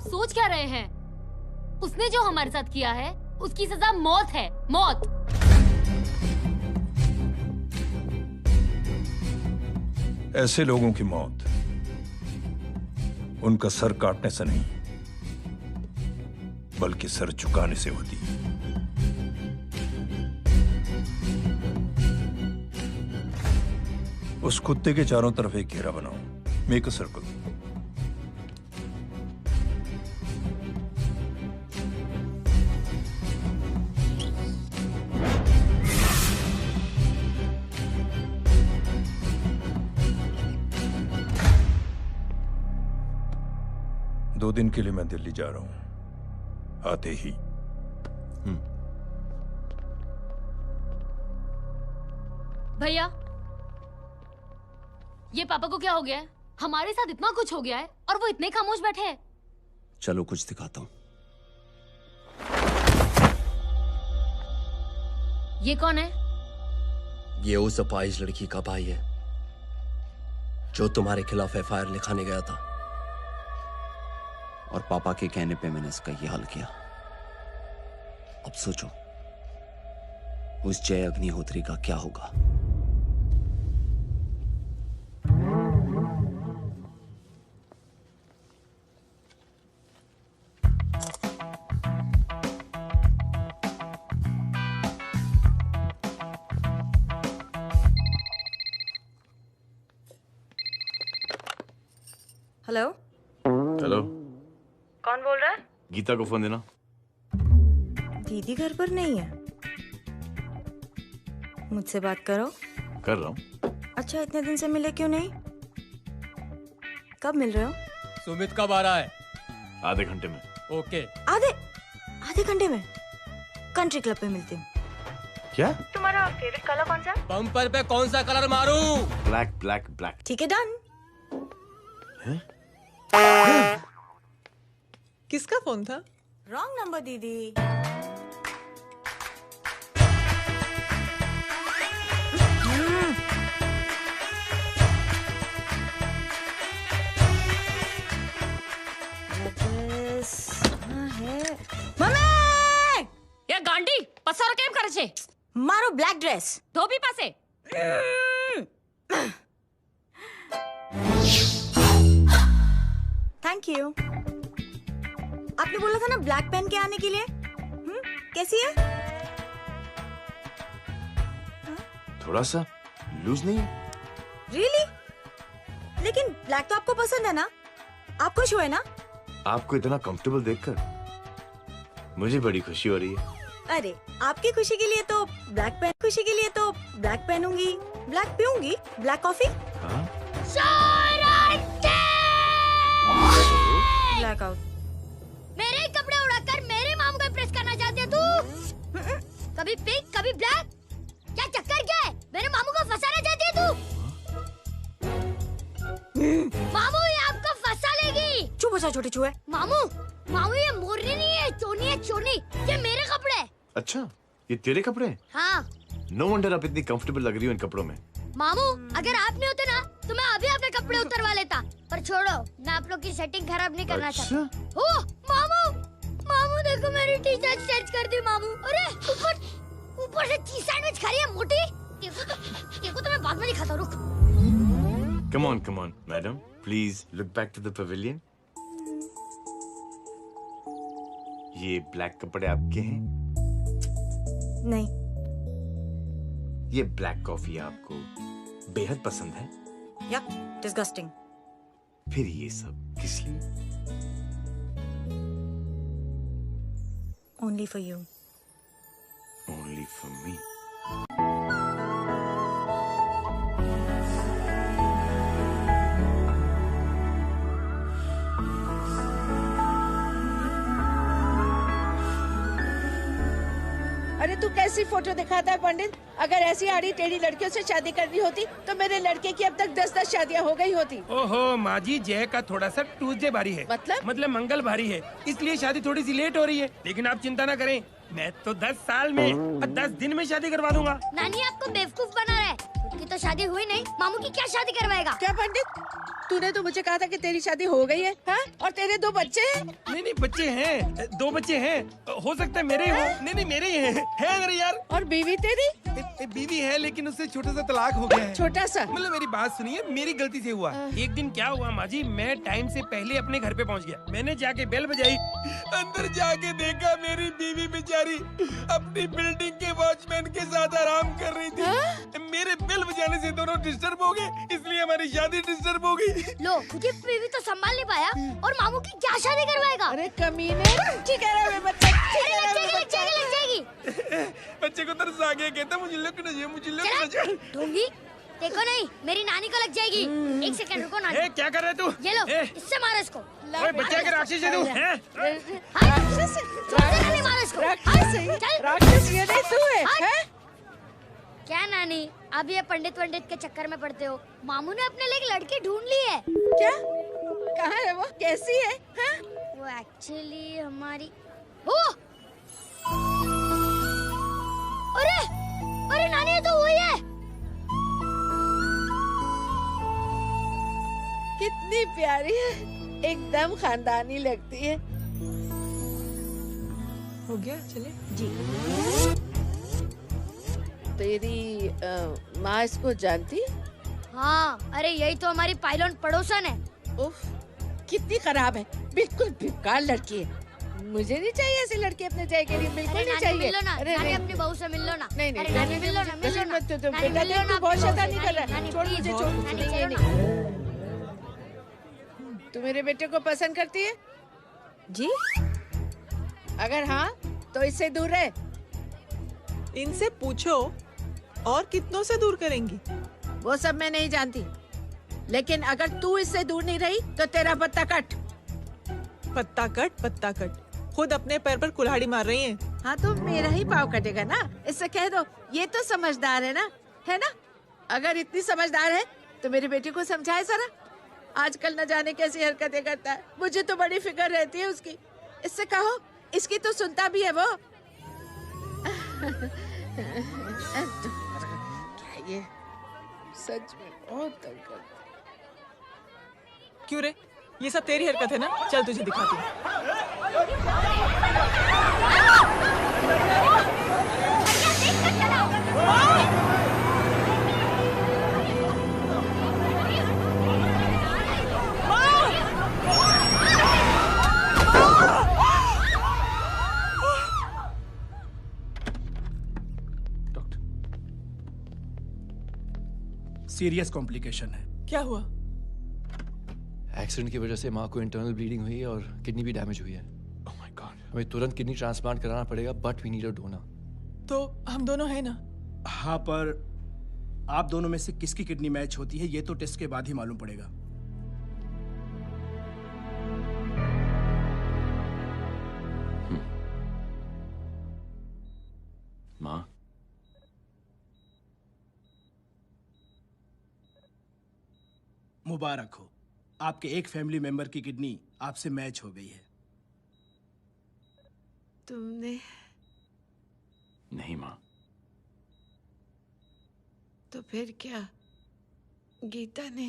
सोच क्या रहे हैं? उसने जो हमारे साथ किया है उसकी सजा मौत है, मौत। ऐसे लोगों की मौत उनका सर काटने से नहीं बल्कि सर झुकाने से होती है। उस कुत्ते के चारों तरफ एक घेरा बनाओ, मेक अ सर्कल। दो दिन के लिए मैं दिल्ली जा रहा हूं, आते ही। भैया, ये पापा को क्या हो गया है? हमारे साथ इतना कुछ हो गया है और वो इतने खामोश बैठे हैं। चलो कुछ दिखाता हूं। ये कौन है? ये उस अपाहिज लड़की का भाई है जो तुम्हारे खिलाफ एफआईआर लिखाने गया था, और पापा के कहने पे मैंने इसका ये हाल किया। अब सोचो उस जय अग्निहोत्री का क्या होगा। हेलो, हेलो, कौन बोल रहा है? गीता को फोन देना। दीदी घर पर नहीं है। मुझसे बात करो। कर रहा हूँ। अच्छा, इतने दिन से मिले क्यों नहीं? कब मिल रहे हो? सुमित कब आ रहा है? आधे घंटे में। ओके। आधे घंटे में कंट्री क्लब पे मिलती हूँ। क्या? तुम्हारा फेवरेट कलर कौन सा? बम्पर पे कौन सा कलर मारूं? Black black black. ठीक है, डन। किसका फोन था? रॉन्ग नंबर दीदी। ये गांडी पसार केम करे छे? मारो ब्लैक ड्रेस धोबी पासे। Thank you. आपने बोला था ना ब्लैक पेन के आने के लिए। कैसी है? थोड़ा सा लूज नहीं है? रियली? लेकिन ब्लैक तो आपको पसंद है ना? आप खुश हुए ना? आपको इतना कंफर्टेबल देखकर मुझे बड़ी खुशी हो रही है। अरे, आपकी खुशी के लिए तो ब्लैक पेन, खुशी के लिए तो ब्लैक पहनूंगी, ब्लैक पीऊंगी, ब्लैक कॉफी। Black out. मेरे कपड़े उड़ाकर मेरे मामू को प्रेस करना चाहती है तू? कभी पिंक कभी ब्लैक, क्या चक्कर क्या है? मेरे मामू को फंसाना चाहती है तू? मामू ये आपको फंसा लेगी। चुप हो जा छोटे चूहे। मामू ये मोरनी नहीं है, चोनी है चोनी। ये मेरे कपड़े हैं। अच्छा, ये तेरे कपड़े हैं? हाँ। नो वंडर आप इतनी कंफर्टेबल लग रही हो इन कपड़ों में। मामू अगर आप नहीं होते ना तो मैं अभी अपने कपड़े उतरवा लेता, पर छोड़ो, मैं आप लोग की सेटिंग खराब नहीं करना चाहता। ओह मामू देखो मेरी टी शर्ट स्ट्रेच कर दी मामू। अरे ऊपर से चीज सैंडविच खा रही है मोटी। देखो तो मैं बाद में दिखाता हूँ, रुक। Come on madam, please look back to the pavilion. ये ब्लैक कपड़े आपके हैं? नहीं। ये ब्लैक कॉफी आपको बेहद पसंद है? Yup, disgusting. फिर ये सब किस लिए? Only for you. Only for me. अरे तू कैसी फोटो दिखाता है पंडित? अगर ऐसी आड़ी टेढ़ी लड़कियों से शादी करनी होती तो मेरे लड़के की अब तक 10-10 शादियां हो गई होती। ओहो माँ जी, जय का थोड़ा सा ट्यूसडे भारी है। मतलब मंगल भारी है, इसलिए शादी थोड़ी सी लेट हो रही है। लेकिन आप चिंता न करें, मैं तो 10 साल में और 10 दिन में शादी करवा दूंगा। नानी आपको बेवकूफ बना रहा है, खुद की तो तो शादी हुई नहीं, मामू की क्या शादी करवाएगा? क्या पंडित, तूने तो मुझे कहा था कि तेरी शादी हो गई है, हाँ? और तेरे 2 बच्चे हैं? नहीं बच्चे हैं, 2 बच्चे हैं, हो सकता है मेरे हो। नहीं मेरे ही है मेरे यार। और बीवी तेरी? बीवी है लेकिन उससे छोटा सा तलाक हो गया है। छोटा सा? मतलब मेरी बात सुनिए, मेरी गलती से हुआ। एक दिन क्या हुआ माँ जी, मैं टाइम से पहले अपने घर पे पहुँच गया। मैंने जाके बेल बजाई, अंदर जाके देखा मेरी बीवी बेचारी अपनी बिल्डिंग के वॉचमैन के साथ आराम कर रही थी। मेरे बेल बजाने से दोनों डिस्टर्ब हो गए, इसलिए हमारी शादी डिस्टर्ब हो गई। लो, मुझे बीवी तो संभाल नहीं पाया और मामू की क्या शादी करवाएगा? अरे कमीने, ठीक है बच्चा, लग जाएगी। बच्चे को तरस आ गया, कहता मुझे लग ना जाए, मुझे लग ना जाए। ढोंगी, देखो नहीं, मेरी नानी को लग जाएगी। 1 सेकंड रुको नानी। क्या कर रहे तू? ये लो, इससे मारो इसको। बच्चा के राक्षस है तू, हैं? मारो इसको। राक्षस ये नहीं तू है? क्या नानी, अब ये पंडित के चक्कर में पड़ते हो? मामू ने अपने लिए एक लड़की ढूंढ ली है। क्या? कहाँ है वो? कैसी है? हाँ? वो एक्चुअली हमारी अरे नानी, ये तो वही है। कितनी प्यारी है, एकदम खानदानी लगती है। हो गया, चले जी। तेरी माँ इसको जानती? हाँ, अरे यही तो हमारी पायलट पड़ोसन है। उफ, कितनी खराब है, बिल्कुल बेकार लड़की है। मुझे नहीं चाहिए ऐसी लड़की अपने जय के लिए, बिल्कुल नहीं चाहिए। मिलो ना, नानी अपनी बहू से मिल लो ना। नहीं नानी मिलो ना। बेटा देख, तू बहुत शैतानी कर रहा है। छोड़ मुझे, छोड़। तू मेरे बेटे को पसंद करती है? जी। अगर हाँ तो इससे दूर रहे। इनसे पूछो, और कितनों से दूर करेंगी? वो सब मैं नहीं जानती, लेकिन अगर तू इससे दूर नहीं रही तो तेरा पत्ता कट। पत्ता कट, खुद अपने पैर पर कुल्हाड़ी मार रही हैं। हाँ तो मेरा ही पाँव कटेगा ना, इससे कह दो ये तो समझदार है ना? अगर इतनी समझदार है तो मेरे बेटे को समझाए जरा। आजकल न जाने कैसी हरकतें करता है, मुझे तो बड़ी फिक्र रहती है उसकी। इससे कहो, इसकी तो सुनता भी है वो। क्या ये सच में बहुत तंग करता है। क्यों रे, ये सब तेरी हरकत है ना? चल तुझे दिखाती हूँ। सीरियस कॉम्प्लिकेशन है। क्या हुआ? एक्सीडेंट की वजह से माँ को इंटरनल ब्लीडिंग हुई और किडनी भी डैमेज हुई है। Oh my god. हमें तुरंत किडनी ट्रांसप्लांट कराना पड़ेगा, but we need a donor. तो हम दोनों हैं ना? हाँ, पर आप दोनों में से किसकी किडनी मैच होती है ये तो टेस्ट के बाद ही मालूम पड़ेगा। माँ, मुबारक हो, आपके एक फैमिली मेंबर की किडनी आपसे मैच हो गई है। तुमने? नहीं माँ। तो फिर क्या? गीता ने?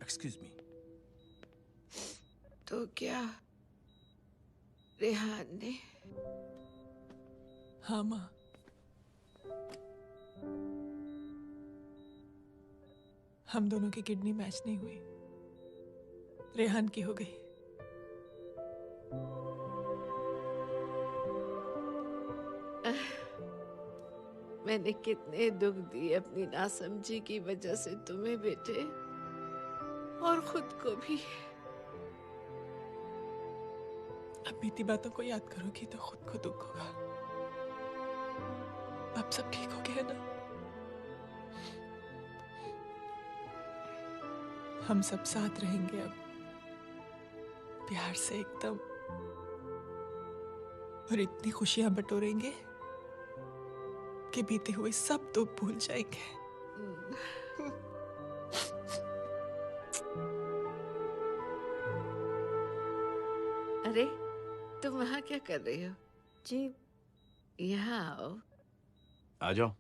Excuse me. तो क्या रेहान ने? हाँ माँ, हम दोनों की किडनी मैच नहीं हुई, रेहान की हो गई। मैंने कितने दुख दिए अपनी नासमझी की वजह से तुम्हें बेटे, और खुद को भी। अब बीती बातों को याद करोगी तो खुद को दुख होगा। अब सब ठीक हो गया ना? हम सब साथ रहेंगे अब, प्यार से एकदम और इतनी खुशियां बटोरेंगे कि बीते हुए सब दुख भूल जाएंगे। अरे तुम वहाँ क्या कर रही हो? जी यहाँ आओ। आ जाओ।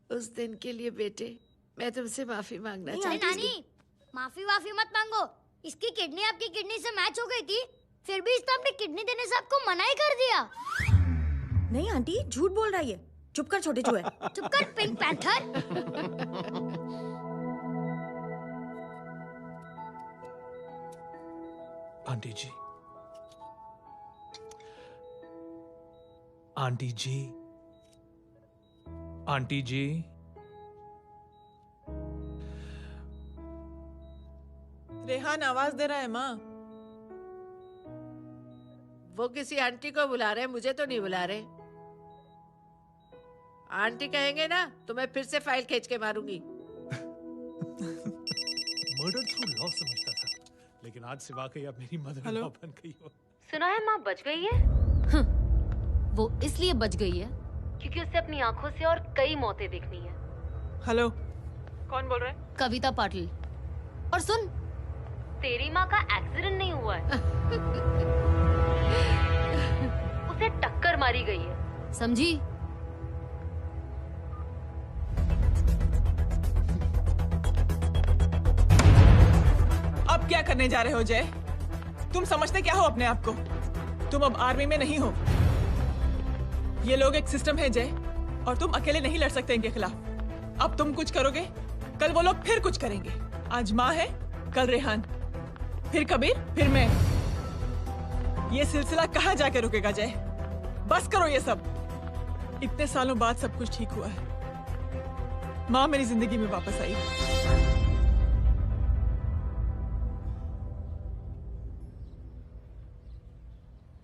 उस दिन के लिए बेटे मैं तुमसे माफी मांगना नहीं चाहती हूँ। नानी, माफी वाफी मत मांगो। इसकी किडनी आपकी किडनी से मैच हो गई थी, फिर भी इसने अपनी किडनी देने से आपको मना ही कर दिया। नहीं आंटी, झूठ बोल रही है। चुप कर छोटे चूहे। चुप कर पिंक पैंथर। आंटी जी, आंटी जी, आंटी जी, रेहान आवाज दे रहा है माँ। वो किसी आंटी को बुला रहे हैं, मुझे तो नहीं बुला रहे। आंटी कहेंगे ना तो मैं फिर से फाइल खींच के मारूंगी। मर्डर थ्रू लॉ समझता था, लेकिन आज से वाकई अब मेरी मदर इन लॉ बन गई हो। सुना है माँ बच गई है। वो इसलिए बच गई है क्योंकि उसे अपनी आंखों से और कई मौतें देखनी है। हेलो, कौन बोल रहा है? कविता पाटिल। और सुन, तेरी माँ का एक्सीडेंट नहीं हुआ है, उसे टक्कर मारी गई है, समझी? अब क्या करने जा रहे हो जय? तुम समझते क्या हो अपने आप को? तुम अब आर्मी में नहीं हो। ये लोग एक सिस्टम है जय, और तुम अकेले नहीं लड़ सकते इनके खिलाफ। अब तुम कुछ करोगे, कल वो लोग फिर कुछ करेंगे। आज माँ है, कल रेहान, फिर कबीर, फिर मैं। ये सिलसिला कहाँ जाके रुकेगा जय? बस करो ये सब। इतने सालों बाद सब कुछ ठीक हुआ है। माँ मेरी जिंदगी में वापस आई।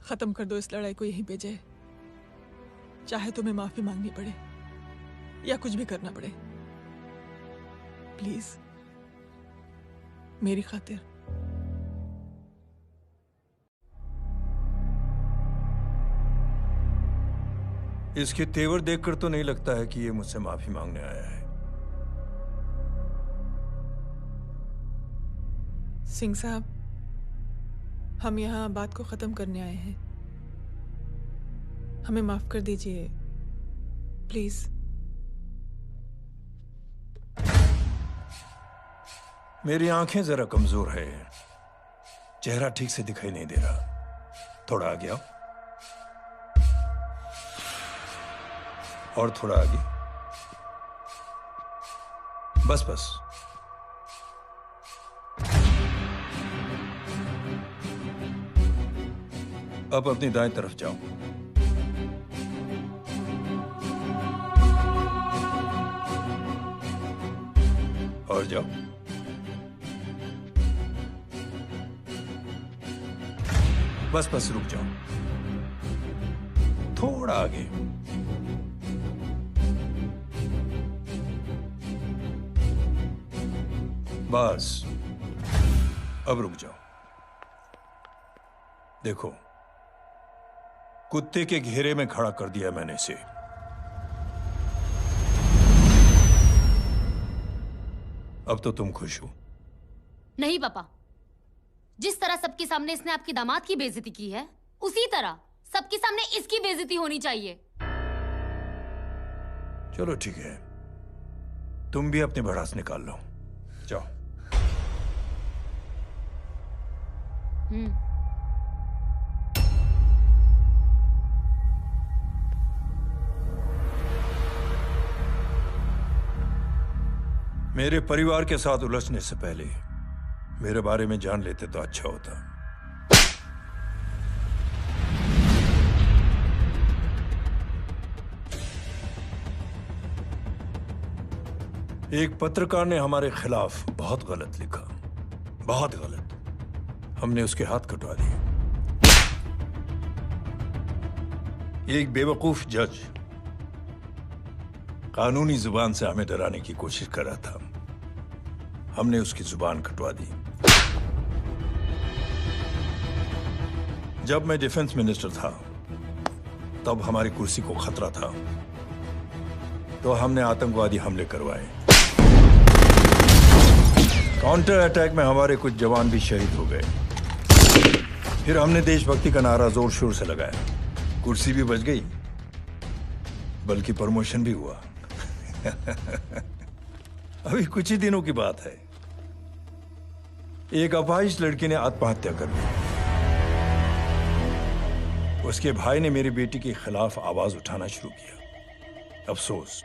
खत्म कर दो इस लड़ाई को यहीं पे जय। चाहे तुम्हें माफी मांगनी पड़े या कुछ भी करना पड़े, प्लीज मेरी खातिर। इसके तेवर देखकर तो नहीं लगता है कि ये मुझसे माफी मांगने आया है। सिंह साहब, हम यहाँ बात को खत्म करने आए हैं। हमें माफ कर दीजिए प्लीज। मेरी आंखें जरा कमजोर है, चेहरा ठीक से दिखाई नहीं दे रहा। थोड़ा आगे आओ, और थोड़ा आगे। बस बस। अब अपनी दाएं तरफ जाओ। और जाओ। बस बस रुक जाओ, थोड़ा आगे। बस अब रुक जाओ। देखो, कुत्ते के घेरे में खड़ा कर दिया मैंने इसे। अब तो तुम खुश हो? नहीं पापा, जिस तरह सबके सामने इसने आपकी दामाद की बेइज्जती की है, उसी तरह सबके सामने इसकी बेइज्जती होनी चाहिए। चलो ठीक है, तुम भी अपनी भड़ास निकाल लो। जाओ। मेरे परिवार के साथ उलझने से पहले मेरे बारे में जान लेते तो अच्छा होता। एक पत्रकार ने हमारे खिलाफ बहुत गलत लिखा, बहुत गलत। हमने उसके हाथ कटवा दिए। एक बेवकूफ जज कानूनी जुबान से हमें डराने की कोशिश कर रहा था। हमने उसकी जुबान कटवा दी। जब मैं डिफेंस मिनिस्टर था तब हमारी कुर्सी को खतरा था, तो हमने आतंकवादी हमले करवाए। काउंटर अटैक में हमारे कुछ जवान भी शहीद हो गए। फिर हमने देशभक्ति का नारा जोर शोर से लगाया। कुर्सी भी बच गई, बल्कि प्रमोशन भी हुआ। अभी कुछ ही दिनों की बात है, एक अपाहिज लड़की ने आत्महत्या कर ली। उसके भाई ने मेरी बेटी के खिलाफ आवाज उठाना शुरू किया। अफसोस,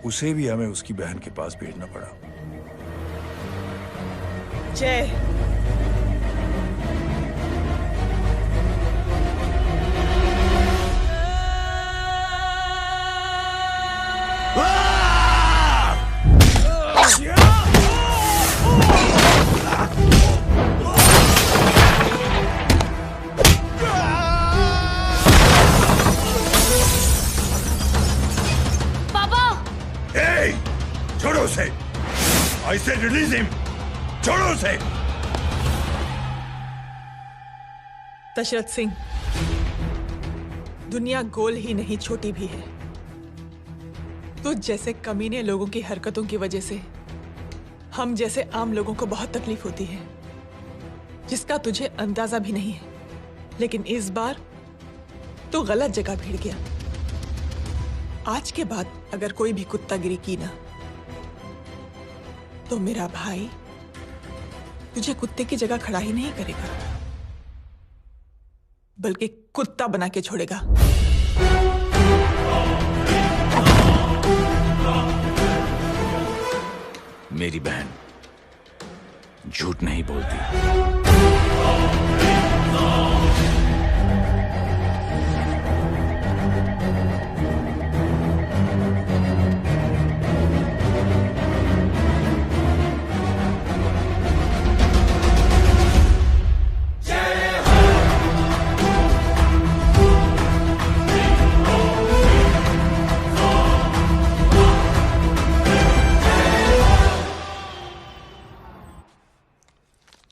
उसे भी हमें उसकी बहन के पास भेजना पड़ा। जय, छोड़ो उसे! I said release him! छोड़ो उसे! दशरथ सिंह, दुनिया गोल ही नहीं छोटी भी है। तुझ जैसे कमीने लोगों की हरकतों की वजह से हम जैसे आम लोगों को बहुत तकलीफ होती है, जिसका तुझे अंदाजा भी नहीं है। लेकिन इस बार तू गलत जगह भिड़ गया। आज के बाद अगर कोई भी कुत्तागिरी की ना, तो मेरा भाई तुझे कुत्ते की जगह खड़ा ही नहीं करेगा, बल्कि कुत्ता बना के छोड़ेगा। मेरी बहन झूठ नहीं बोलती।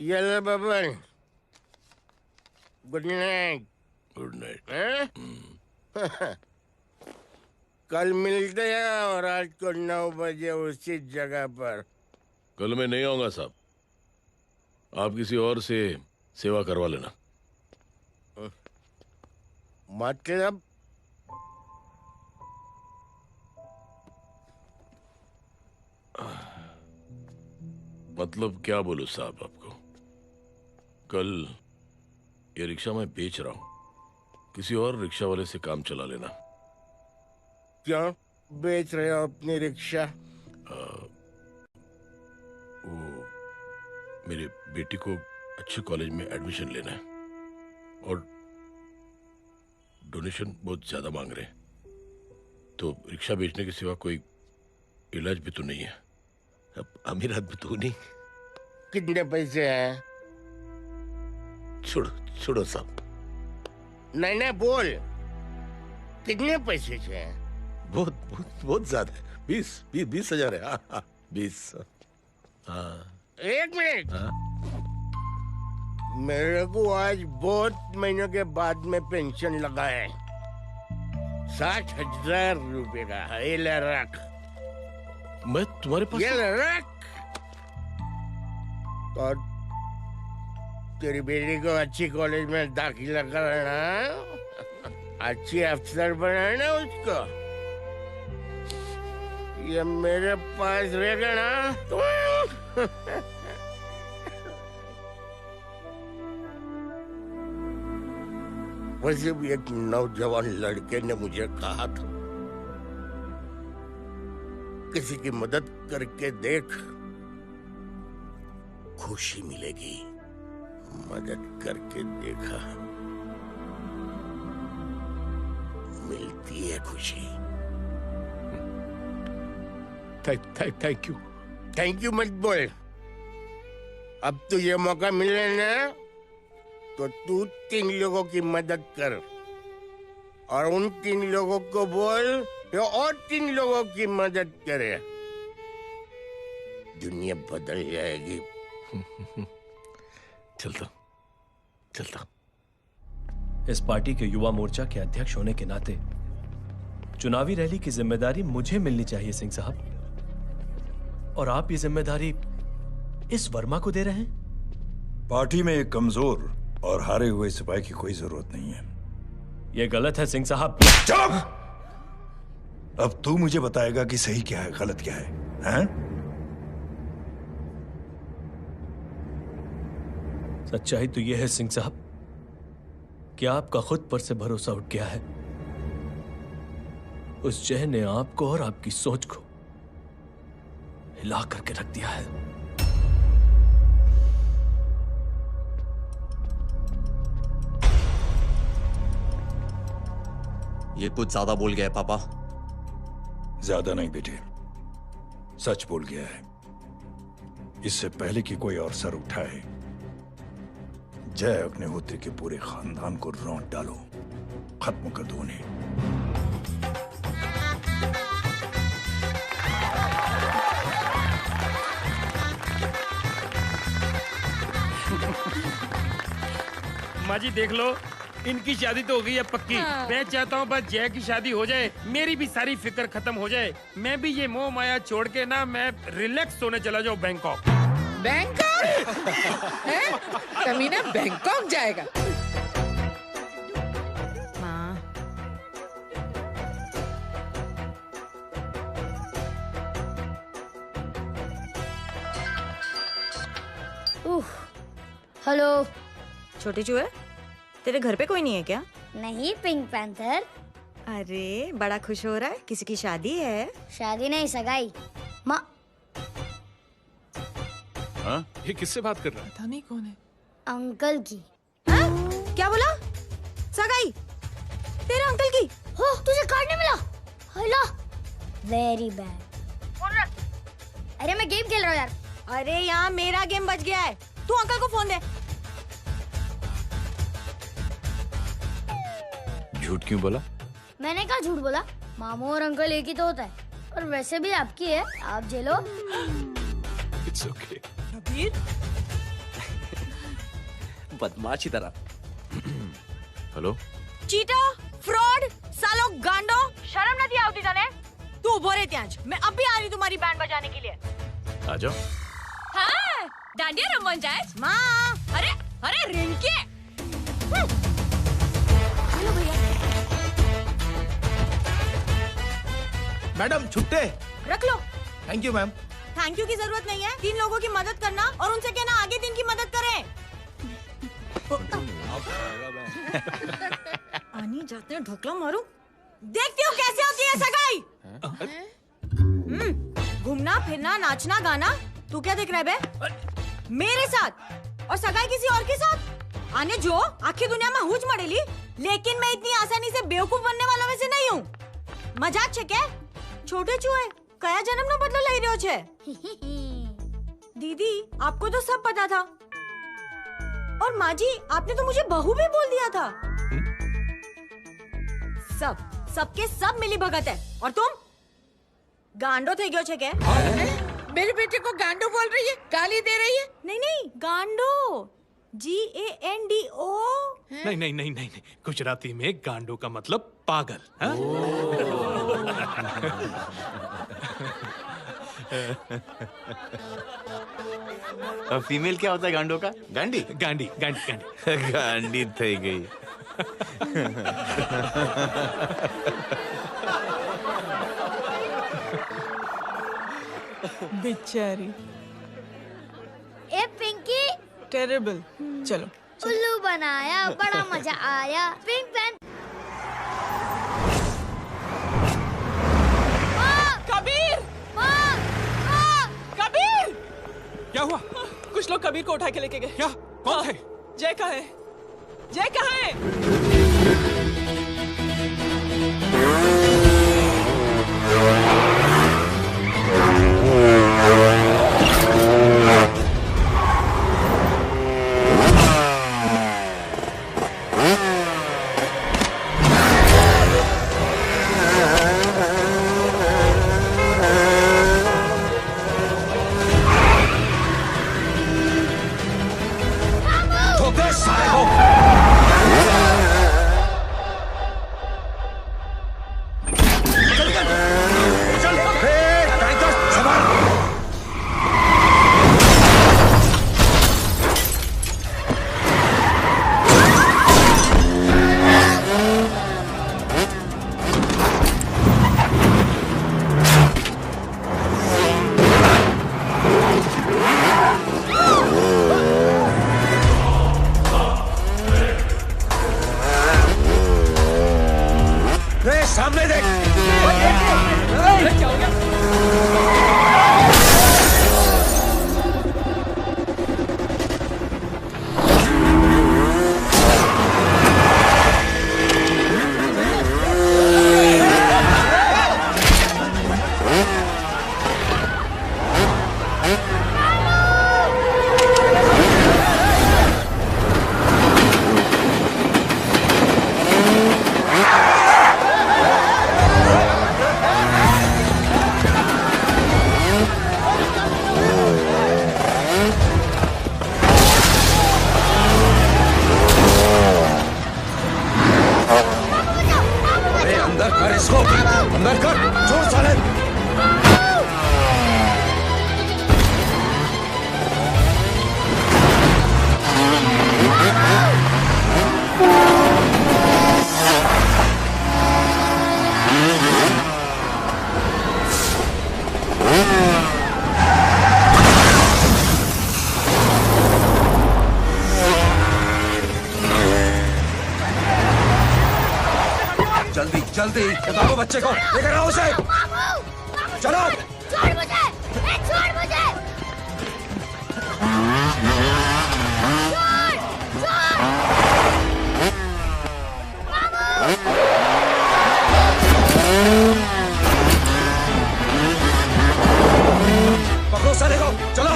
Yellow Baban, good night. Good night. कल मिलते हैं और रात को 9 बजे उसी जगह पर। कल मैं नहीं आऊंगा साहब, आप किसी और से सेवा करवा लेना। मतलब? मतलब क्या बोलूं साहब आपको। कल ये रिक्शा मैं बेच रहा हूं, किसी और रिक्शा वाले से काम चला लेना। क्यों बेच रहे हो अपनी रिक्शा? वो मेरे बेटी को अच्छे कॉलेज में एडमिशन लेना है और डोनेशन बहुत ज्यादा मांग रहे हैं, तो रिक्शा बेचने के सिवा कोई इलाज भी तो नहीं है। अब अमीर आदमी तो नहीं। कितने पैसे हैं? छोड़ो छोड़ो साहब। नहीं नहीं बोल, कितने पैसे हैं? बहुत बहुत बहुत ज्यादा है। 20,000 है। हाँ 20। हाँ 1 मिनट। मेरे को आज बहुत महीनों के बाद में पेंशन लगा है, 60,000 रुपए का। ये ले रख। मैं तुम्हारे पास? ये ले रख। और तेरी बेटी को अच्छी कॉलेज में दाखिला कराना, अच्छी अफसर बनाना उसको। ये मेरे पास रहेगा ना तो वैसे भी एक नौजवान लड़के ने मुझे कहा था, किसी की मदद करके देख, खुशी मिलेगी। मदद करके देखा, मिलती है खुशी। Thank you. थैंक यू मत बोल। अब तुझे मौका मिले ना, तो तू 3 लोगों की मदद कर और उन 3 लोगों को बोल जो और 3 लोगों की मदद करे। दुनिया बदल जाएगी। चलता। चलता। इस पार्टी के युवा मोर्चा के अध्यक्ष होने के नाते चुनावी रैली की जिम्मेदारी मुझे मिलनी चाहिए सिंह साहब, और आप ये जिम्मेदारी इस वर्मा को दे रहे हैं। पार्टी में एक कमजोर और हारे हुए सिपाही की कोई जरूरत नहीं है। यह गलत है सिंह साहब। चुप! अब तू मुझे बताएगा कि सही क्या है, गलत क्या है, हैं? सच्चाई तो यह है सिंह साहब कि आपका खुद पर से भरोसा उठ गया है। उस जहर ने आपको और आपकी सोच को हिला करके रख दिया है। ये कुछ ज्यादा बोल गया है पापा। ज्यादा नहीं बेटे, सच बोल गया है। इससे पहले कि कोई और सर उठाए, जय अग्निहोत्री के पूरे खानदान को रौंद डालो, खत्म कर दो उन्हें। माँ जी देख लो, इनकी शादी तो हो गई है पक्की। हाँ। मैं चाहता हूँ बस जय की शादी हो जाए, मेरी भी सारी फिक्र खत्म हो जाए। मैं भी ये मोह माया छोड़ के ना मैं रिलैक्स होने चला जाऊँ बैंकॉक। बैंकॉक? हैं? कमीना बैंकॉक जाएगा? माँ, हेलो। छोटे चूहे, तेरे घर पे कोई नहीं है क्या? नहीं, पिंक पैंथर। अरे बड़ा खुश हो रहा है, किसी की शादी है? शादी नहीं, सगाई। माँ, हाँ? ये किससे बात कर रहा है? पता नहीं कौन है। अंकल की। क्या बोला? सगाई? तेरे अंकल की? हो, तुझे कार्ड नहीं मिला? Hello, very bad. फोन रख। अरे मैं गेम खेल रहा हूँ यार। अरे यहाँ मेरा गेम बच गया है, तू अंकल को फोन दे। झूठ क्यों बोला? मैंने कहा झूठ बोला? मामू और अंकल एक ही तो होता है, और वैसे भी आपकी है, आप झेलो। It's okay. कबीर, बदमाशी तरह। हेलो, चीटा, फ्रॉड, सालो गांडो, शर्म नहीं आवती तने? तू उभो रे त्याज, मैं अब भी आ रही तुम्हारी बैंड बजाने के लिए। आ जाओ। हाँ, डांडिया रमन जाए। माँ, अरे अरे रिंकी। हेलो भैया। मैडम छुट्टे। रख लो। Thank you ma'am. Thank you की जरूरत नहीं है, 3 लोगों की मदद करना और उनसे कहना आगे दिन की मदद करें। आनी जाते हैं ढोकला मारूं। देखती हो कैसे होती है सगाई? घूमना फिरना नाचना गाना, तू क्या देख रहा है बे? मेरे साथ और सगाई किसी और के साथ? आने जो आखिर दुनिया में हुज मड़ेली, लेकिन मैं इतनी आसानी से बेवकूफ बनने वालों में से नहीं हूँ। मजाक छे क्या? छोटे चूहे कया जन्म नो बदलो लई रह्यो छे? दीदी आपको तो सब पता था, और माँ जी आपने तो मुझे बहू भी बोल दिया था। सबके सब मिली भगत है, और तुम गांडो थे गयो छे क्या? मेरे बेटे को गांडो बोल रही है, गाली दे रही है? नहीं नहीं, गांडो, GANDO। नहीं नहीं नहीं नहीं, गुजराती में गांडो का मतलब पागल। हाँ? और फीमेल क्या होता है गांडो का? गांडी। गांडी गांडी गांडी गांडी थई गई। बेचारी। ए पिंकी, टेरेबल। चलो उल्लू बनाया, बड़ा मजा आया। Pink pen. कबीर! कबीर! क्या हुआ? कुछ लोग कबीर को उठा के लेके गए। क्या? कौन थे? जय कहाँ है? जय कहाँ है? ठोकर साले को। जल्दी जल्दी बताओ बच्चे को, लेकर आओ उसे। चलो छोड़ मुझे, छोड़ मुझे। पकड़ो साले को, चलो।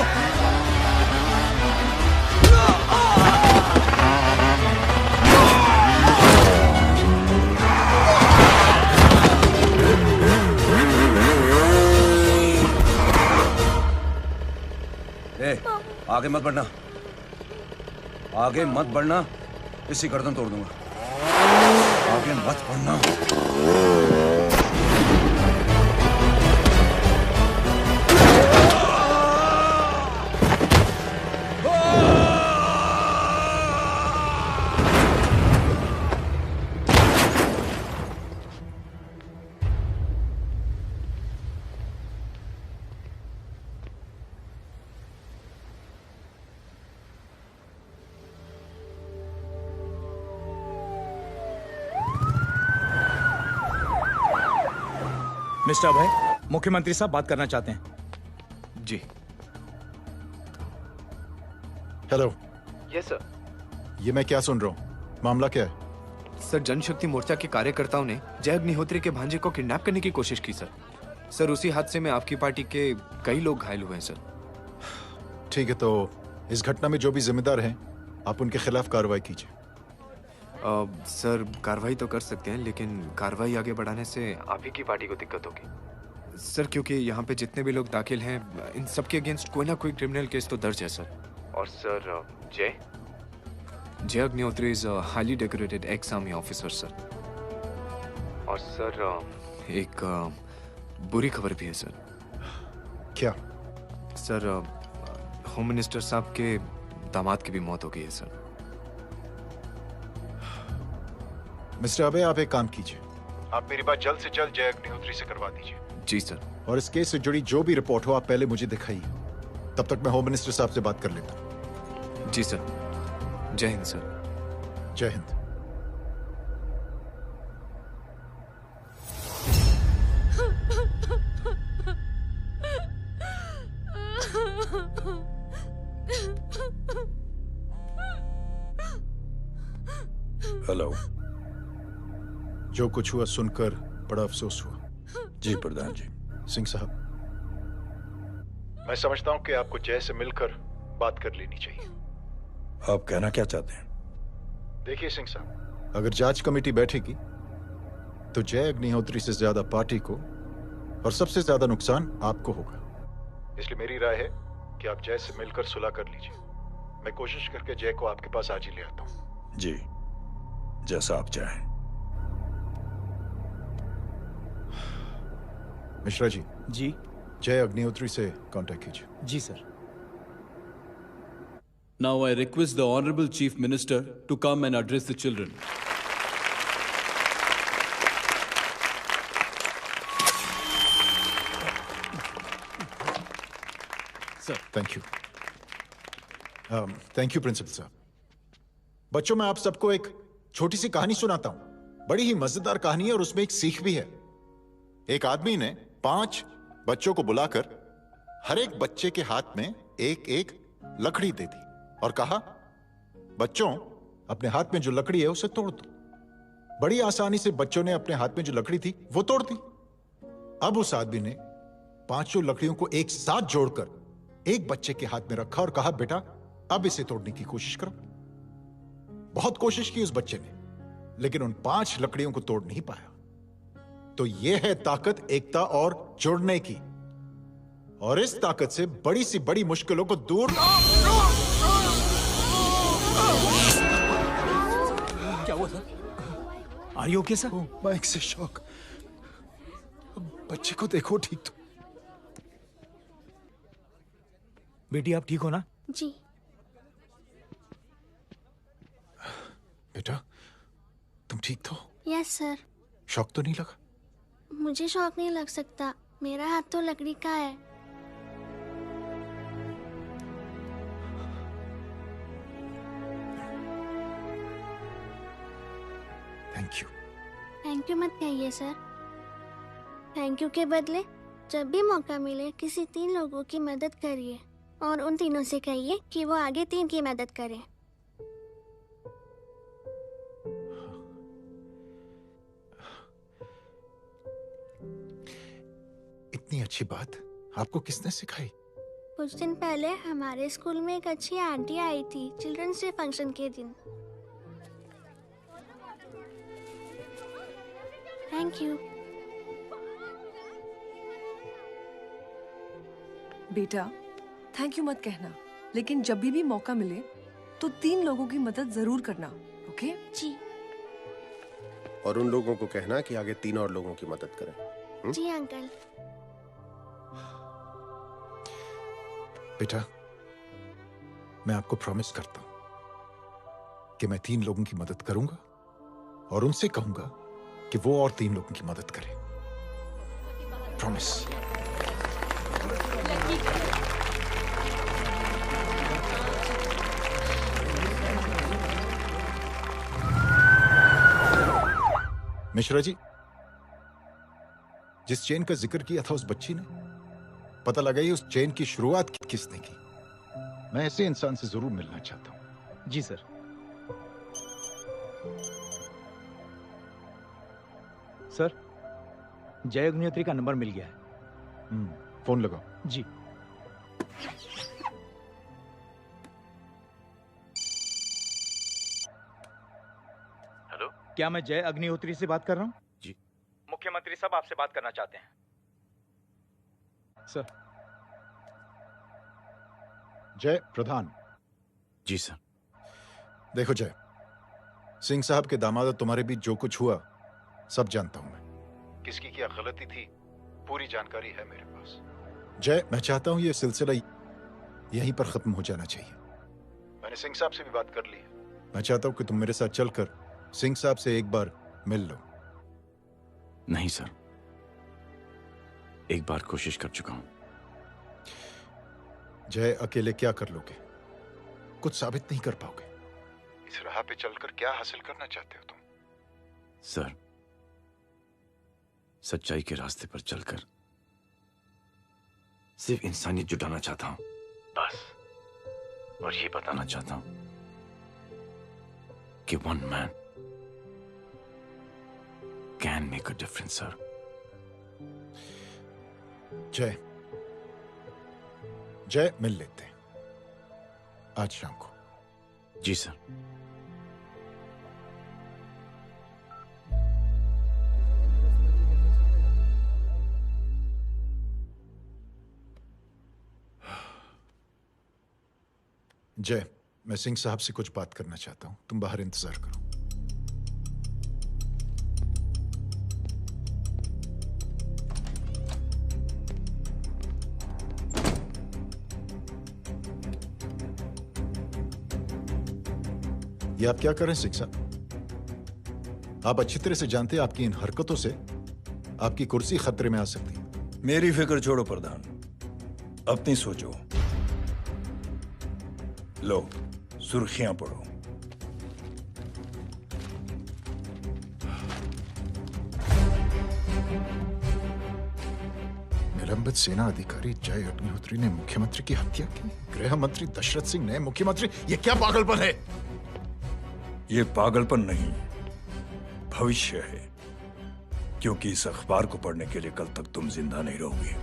आगे मत बढ़ना, आगे मत बढ़ना, इसी गर्दन तोड़ दूंगा। आगे मत बढ़ना। मिस्टर अभय, मुख्यमंत्री साहब बात करना चाहते हैं। जी। हेलो। Yes sir. ये मैं क्या सुन रहा हूँ? मामला क्या है? सर, जनशक्ति मोर्चा के कार्यकर्ताओं ने जय अग्निहोत्री के भांजे को किडनैप करने की कोशिश की सर। सर, उसी हादसे में आपकी पार्टी के कई लोग घायल हुए हैं सर। ठीक है, तो इस घटना में जो भी जिम्मेदार हैं, आप उनके खिलाफ कार्रवाई कीजिए। सर, कार्रवाई तो कर सकते हैं, लेकिन कार्रवाई आगे बढ़ाने से आप ही की पार्टी को दिक्कत होगी सर, क्योंकि यहाँ पे जितने भी लोग दाखिल हैं, इन सबके अगेंस्ट कोई ना कोई क्रिमिनल केस तो दर्ज है सर। और सर, जय Agnihotri is highly decorated ex army officer sir. और सर, एक बुरी खबर भी है सर। क्या? सर, होम मिनिस्टर साहब के दामाद की भी मौत हो गई है सर। मिस्टर अबे, आप एक काम कीजिए, आप मेरी बात जल्द से जल्द जय अग्निहोत्री से करवा दीजिए। जी सर। और इस केस से जुड़ी जो भी रिपोर्ट हो, आप पहले मुझे दिखाइए, तब तक मैं होम मिनिस्टर साहब से बात कर लेता हूँ। जी सर। जय हिंद सर। जय हिंद। हेलो। जो कुछ हुआ सुनकर बड़ा अफसोस हुआ। जी प्रधान जी। सिंह साहब, मैं समझता हूं कि आपको जय से मिलकर बात कर लेनी चाहिए। आप कहना क्या चाहते हैं? देखिए सिंह साहब, अगर जांच कमेटी बैठेगी तो जय अग्निहोत्री से ज्यादा पार्टी को और सबसे ज्यादा नुकसान आपको होगा। इसलिए मेरी राय है कि आप जय से मिलकर सुलह कर लीजिए। मैं कोशिश करके जय को आपके पास आज ही ले आता हूं। जी, जैसा आप चाहें। मिश्रा जी। जी। जय अग्निहोत्री से कांटेक्ट कीजिए। जी sir. Now I request the Honorable Chief Minister to come and address the children. Sir, thank you. Thank you principal साहब। बच्चों, मैं आप सबको एक छोटी सी कहानी सुनाता हूं। बड़ी ही मजेदार कहानी है और उसमें एक सीख भी है। एक आदमी ने 5 बच्चों को बुलाकर हर एक बच्चे के हाथ में एक एक लकड़ी दे दी और कहा, बच्चों, अपने हाथ में जो लकड़ी है उसे तोड़ दो। बड़ी आसानी से बच्चों ने अपने हाथ में जो लकड़ी थी वो तोड़ दी। अब उस आदमी ने 5 लकड़ियों को एक साथ जोड़कर एक बच्चे के हाथ में रखा और कहा, बेटा, अब इसे तोड़ने की कोशिश करो। बहुत कोशिश की उस बच्चे ने, लेकिन उन 5 लकड़ियों को तोड़ नहीं पाया। तो यह है ताकत एकता और जुड़ने की, और इस ताकत से बड़ी सी बड़ी मुश्किलों को दूर। क्या हुआ sir? Are you okay sir? Mike से शॉक। बच्चे को देखो ठीक तो। बेटी, आप ठीक हो ना? जी। बेटा, तुम ठीक तो? Yes sir. शॉक तो नहीं लगा? मुझे शौक नहीं लग सकता, मेरा हाथ तो लकड़ी का है। Thank you. थैंक यू मत कहिए सर। थैंक यू के बदले जब भी मौका मिले किसी 3 लोगों की मदद करिए और उन तीनों से कहिए कि वो आगे 3 की मदद करें। इतनी अच्छी बात आपको किसने सिखाई? कुछ दिन पहले हमारे स्कूल में एक अच्छी आंटी आई थी चिल्ड्रंस डे फंक्शन के दिन। Thank you. बेटा थैंक यू मत कहना, लेकिन जब भी मौका मिले तो 3 लोगों की मदद जरूर करना, ओके? जी। और उन लोगों को कहना कि आगे 3 और लोगों की मदद करें। जी अंकल। बेटा मैं आपको प्रॉमिस करता हूं कि मैं 3 लोगों की मदद करूंगा और उनसे कहूंगा कि वो और 3 लोगों की मदद करें। प्रॉमिस। मिश्रा जी, जिस चेन का जिक्र किया था उस बच्ची ने, पता लगाइए उस चेन की शुरुआत किसने की। मैं ऐसे इंसान से जरूर मिलना चाहता हूं। जी सर। सर जय अग्निहोत्री का नंबर मिल गया है। फोन लगाओ। जी। हेलो, क्या मैं जय अग्निहोत्री से बात कर रहा हूँ? जी। मुख्यमंत्री साहब आपसे बात करना चाहते हैं सर। जय प्रधान। जी सर। देखो जय, सिंह साहब के दामाद तुम्हारे बीच जो कुछ हुआ सब जानता हूं मैं। किसकी क्या गलती थी पूरी जानकारी है मेरे पास। जय मैं चाहता हूं ये सिलसिला यहीं पर खत्म हो जाना चाहिए। मैंने सिंह साहब से भी बात कर ली है। मैं चाहता हूं कि तुम मेरे साथ चलकर सिंह साहब से एक बार मिल लो। नहीं सर, एक बार कोशिश कर चुका हूं। जय अकेले क्या कर लोगे? कुछ साबित नहीं कर पाओगे। इस राह पे चलकर क्या हासिल करना चाहते हो तुम? सर, सच्चाई के रास्ते पर चलकर सिर्फ इंसानियत जुटाना चाहता हूं, बस। और ये बताना चाहता हूं कि one man can make a difference sir. जय, जय मिल लेते हैं आज शाम को। जी सर। जय, मैं सिंह साहब से कुछ बात करना चाहता हूं, तुम बाहर इंतजार करो। ये आप क्या कर रहे हैं सिंह साहब? आप अच्छी तरह से जानते हैं आपकी इन हरकतों से आपकी कुर्सी खतरे में आ सकती है। मेरी फिक्र छोड़ो प्रधान, अपनी सोचो। लो सुर्खियां पढ़ो। निलंबित सेना अधिकारी जय अग्निहोत्री ने मुख्यमंत्री की हत्या की। गृह मंत्री दशरथ सिंह ने मुख्यमंत्री, ये क्या पागलपन है? ये पागलपन नहीं, भविष्य है, क्योंकि इस अखबार को पढ़ने के लिए कल तक तुम जिंदा नहीं रहोगे।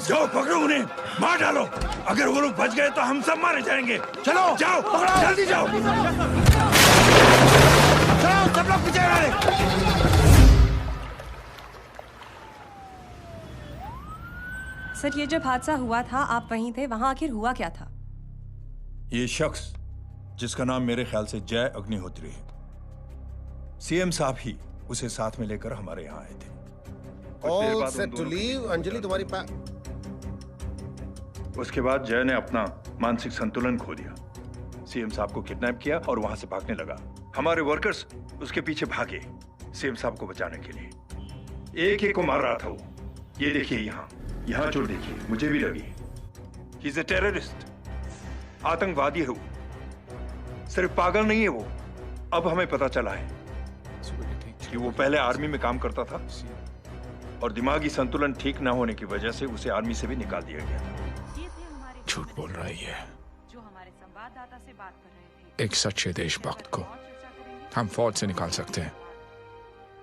जाओ पकड़ो उन्हें, मार डालो। अगर वो लोग बच गए तो हम सब मारे जाएंगे। चलो जाओ, पकड़ो, जल्दी जाओ। चलो सब लोग पीछे करा ले। सर, ये जब हादसा हुआ था आप वहीं थे, वहां आखिर हुआ क्या था? ये शख्स जिसका नाम मेरे ख्याल से जय अग्निहोत्री है, सीएम साहब ही उसे साथ में लेकर हमारे यहाँ आए थे। All set to leave. Anjali तुम्हारी उसके बाद जय ने अपना मानसिक संतुलन खो दिया, सीएम साहब को किडनैप किया और वहां से भागने लगा। हमारे वर्कर्स उसके पीछे भागे सीएम साहब को बचाने के लिए। एक को मार रहा था वो। ये देखिए यहाँ चोट देखिए, मुझे भी लगी। ही इज अ टेररिस्ट, आतंकवादी है वो, सिर्फ पागल नहीं है वो। अब हमें पता चला है कि वो पहले आर्मी में काम करता था और दिमागी संतुलन ठीक ना होने की वजह से उसे आर्मी से भी निकाल दिया गया। झूठ बोल रहा है ये। जो हमारे संवाददाता से बात कर रहे थे। एक सच्चे देशभक्त को हम फौज से निकाल सकते हैं,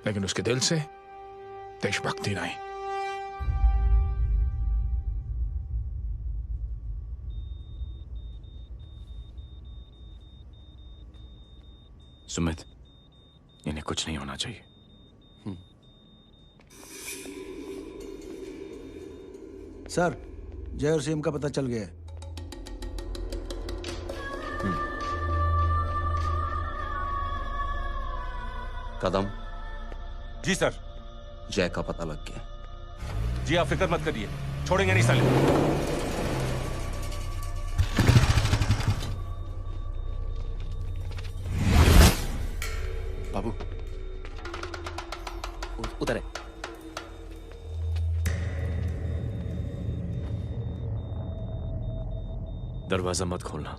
लेकिन उसके दिल से देशभक्ति नहीं। सुमित, इन्हें कुछ नहीं होना चाहिए। सर, जय और सीएम का पता चल गया है। कदम। जी सर। जय का पता लग गया। जी आप फिक्र मत करिए, छोड़ेंगे नहीं साले। बाबू उधर है। दरवाजा मत खोलना।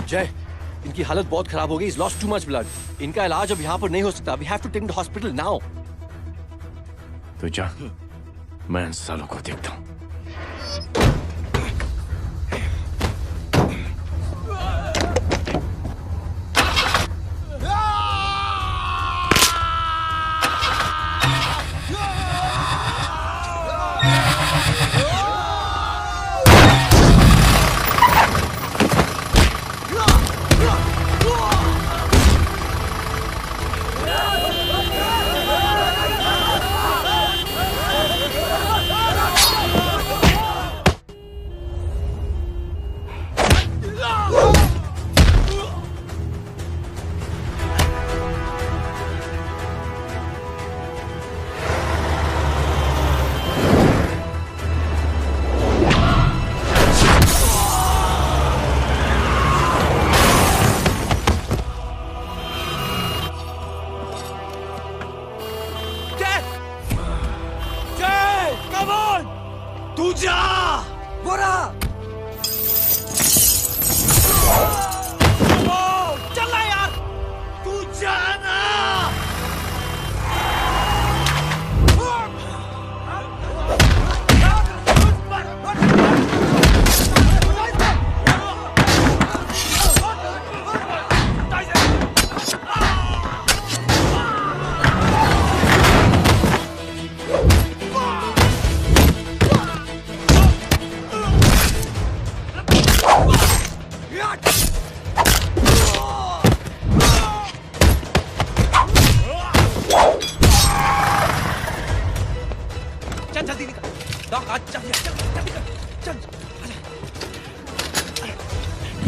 जय, इनकी हालत बहुत खराब हो गई। He's lost too much blood. इनका इलाज अब यहाँ पर नहीं हो सकता। We have to take him to hospital now. तो जा, मैं इन सालों को देखता हूँ।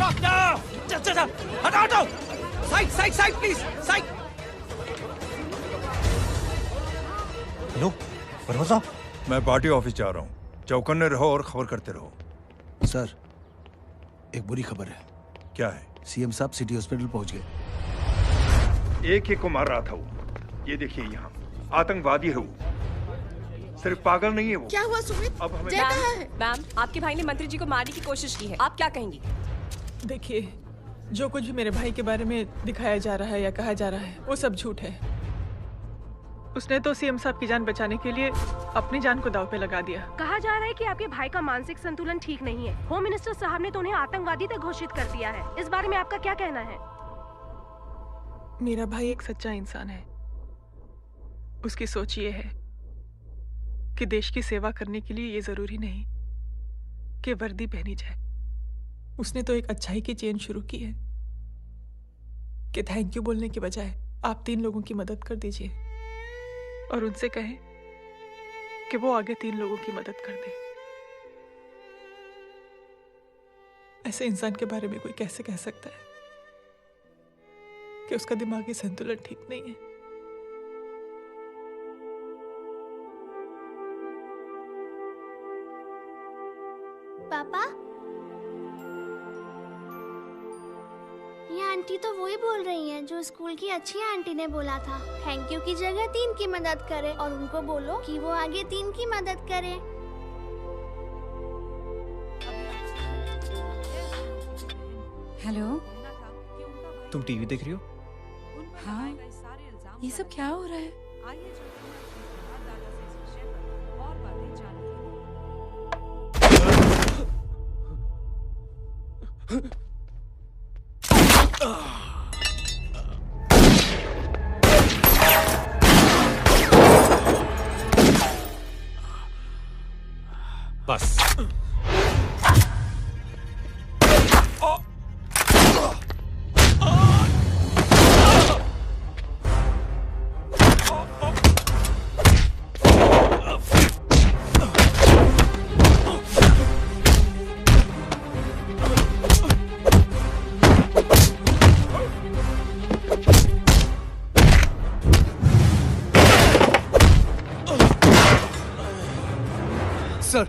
Stop now! Just हटाओ हटाओ! Side please! Side! हेलो परवा साहब, मैं पार्टी ऑफिस जा रहा हूँ। चौकन्ने रहो और खबर करते रहो। सर, एक बुरी खबर है। क्या है? सीएम साहब सिटी हॉस्पिटल पहुंच गए। एक को मार रहा था वो। ये देखिए यहाँ आतंकवादी है वो। सिर्फ पागल नहीं है वो। क्या हुआ सुमित? अब हमें जय कहाँ है? मैम, आपके भाई ने मंत्री जी को मारने की कोशिश की है, आप क्या कहेंगी? देखिए, जो कुछ भी मेरे भाई के बारे में दिखाया जा रहा है या कहा जा रहा है वो सब झूठ है। उसने तो सीएम साहब की जान बचाने के लिए अपनी जान को दांव पे लगा दिया। कहा जा रहा है कि आपके भाई का मानसिक संतुलन ठीक नहीं है। होम मिनिस्टर साहब ने तो उन्हें आतंकवादी तक घोषित कर दिया है। इस बारे में आपका क्या कहना है? मेरा भाई एक सच्चा इंसान है। उसकी सोच ये है कि देश की सेवा करने के लिए ये जरूरी नहीं कि वर्दी पहनी जाए। उसने तो एक अच्छाई की चेन शुरू की है कि थैंक यू बोलने के बजाय आप 3 लोगों की मदद कर दीजिए और उनसे कहें कि वो आगे 3 लोगों की मदद कर दे। ऐसे इंसान के बारे में कोई कैसे कह सकता है कि उसका दिमागी संतुलन ठीक नहीं है? पापा, ये आंटी तो वही बोल रही हैं जो स्कूल की अच्छी आंटी ने बोला था। थैंक यू की जगह 3 की मदद करे और उनको बोलो कि वो आगे 3 की मदद करे। हेलो, तुम टीवी देख रही हो? हाँ, ये सब क्या हो रहा है? बस सर,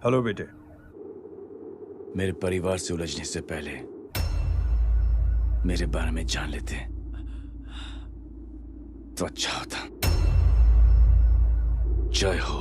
हेलो बेटे। मेरे परिवार से उलझने से पहले मेरे बारे में जान लेते तो अच्छा होता। जय हो।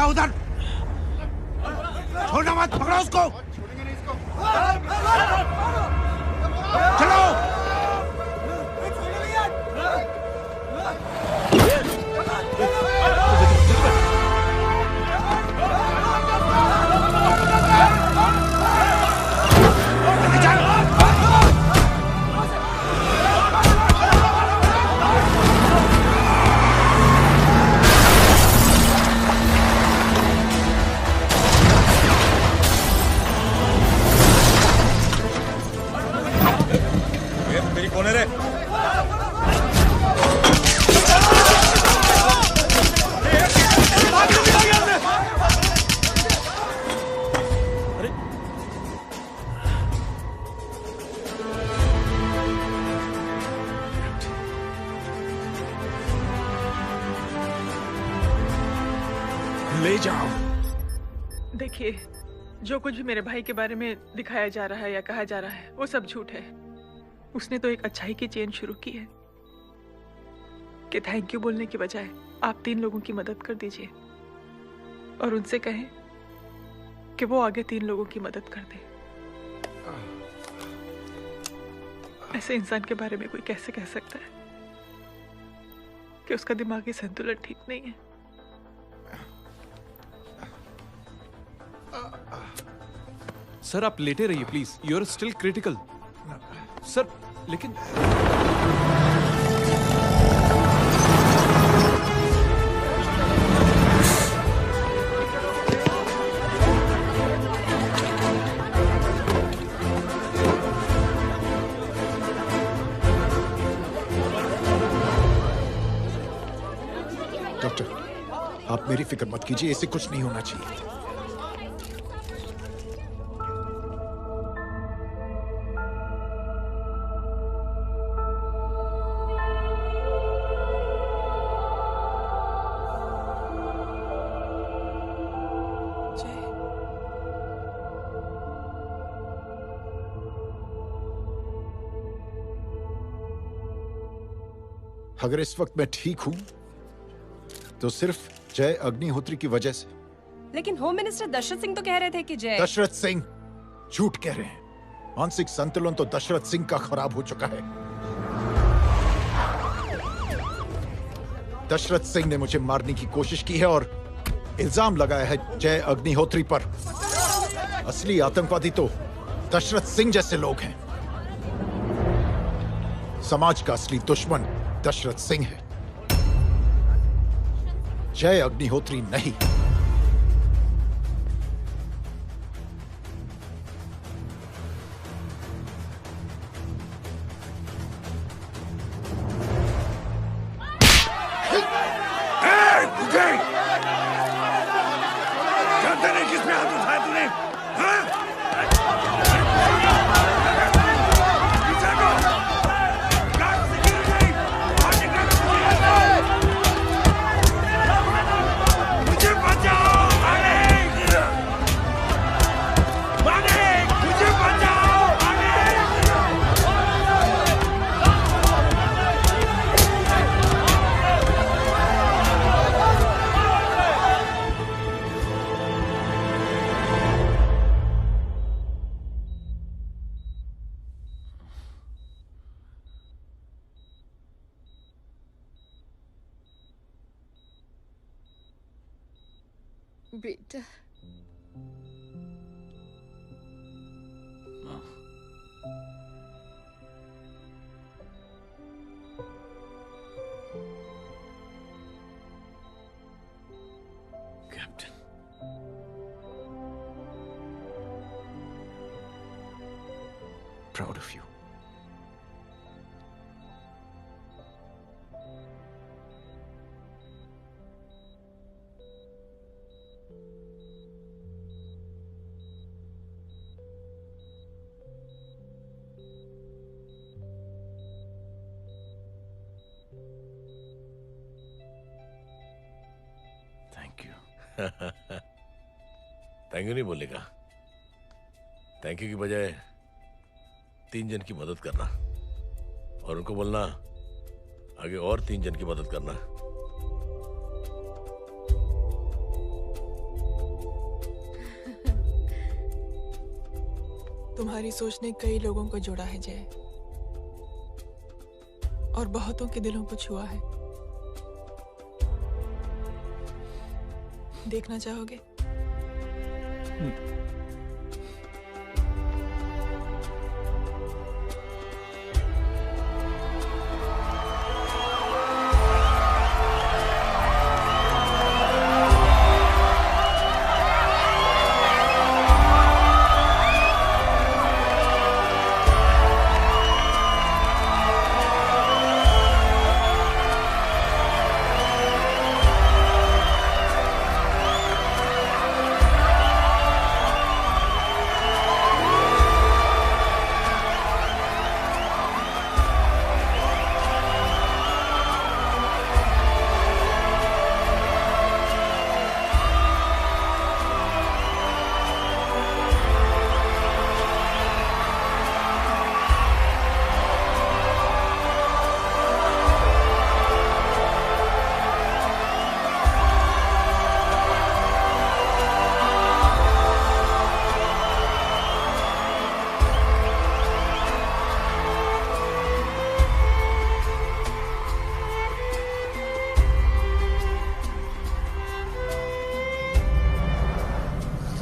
उधर छोड़ना मत, पकड़ो उसको। चलो। ले जाओ। देखिए, जो कुछ भी मेरे भाई के बारे में दिखाया जा रहा है या कहा जा रहा है वो सब झूठ है। उसने तो एक अच्छाई की चेन शुरू की है कि थैंक यू बोलने की बजाय आप 3 लोगों की मदद कर दीजिए और उनसे कहें कि वो आगे 3 लोगों की मदद कर दे। ऐसे इंसान के बारे में कोई कैसे कह सकता है कि उसका दिमागी संतुलन ठीक नहीं है? सर आप लेटे रहिए please, you are still critical. Sir लेकिन डॉक्टर, आप मेरी फिक्र मत कीजिए, इसे कुछ नहीं होना चाहिए। अगर इस वक्त मैं ठीक हूं तो सिर्फ जय अग्निहोत्री की वजह से। लेकिन होम मिनिस्टर दशरथ सिंह तो कह रहे थे कि जय। दशरथ सिंह झूठ कह रहे हैं। मानसिक संतुलन तो दशरथ सिंह का खराब हो चुका है। दशरथ सिंह ने मुझे मारने की कोशिश की है और इल्जाम लगाया है जय अग्निहोत्री पर। असली आतंकवादी तो दशरथ सिंह जैसे लोग हैं। समाज का असली दुश्मन दशरथ सिंह है, जय अग्निहोत्री नहीं। जानते नहीं किस पे हाथ उठाया तूने? हाँ? मुझे बेटा captain, proud of you. Thank you. Thank you नहीं बोलेगा। थैंक यू की बजाय 3 जन की मदद करना और उनको बोलना आगे और 3 जन की मदद करना। तुम्हारी सोच ने कई लोगों को जोड़ा है जय, और बहुतों के दिलों को छुआ है। देखना चाहोगे?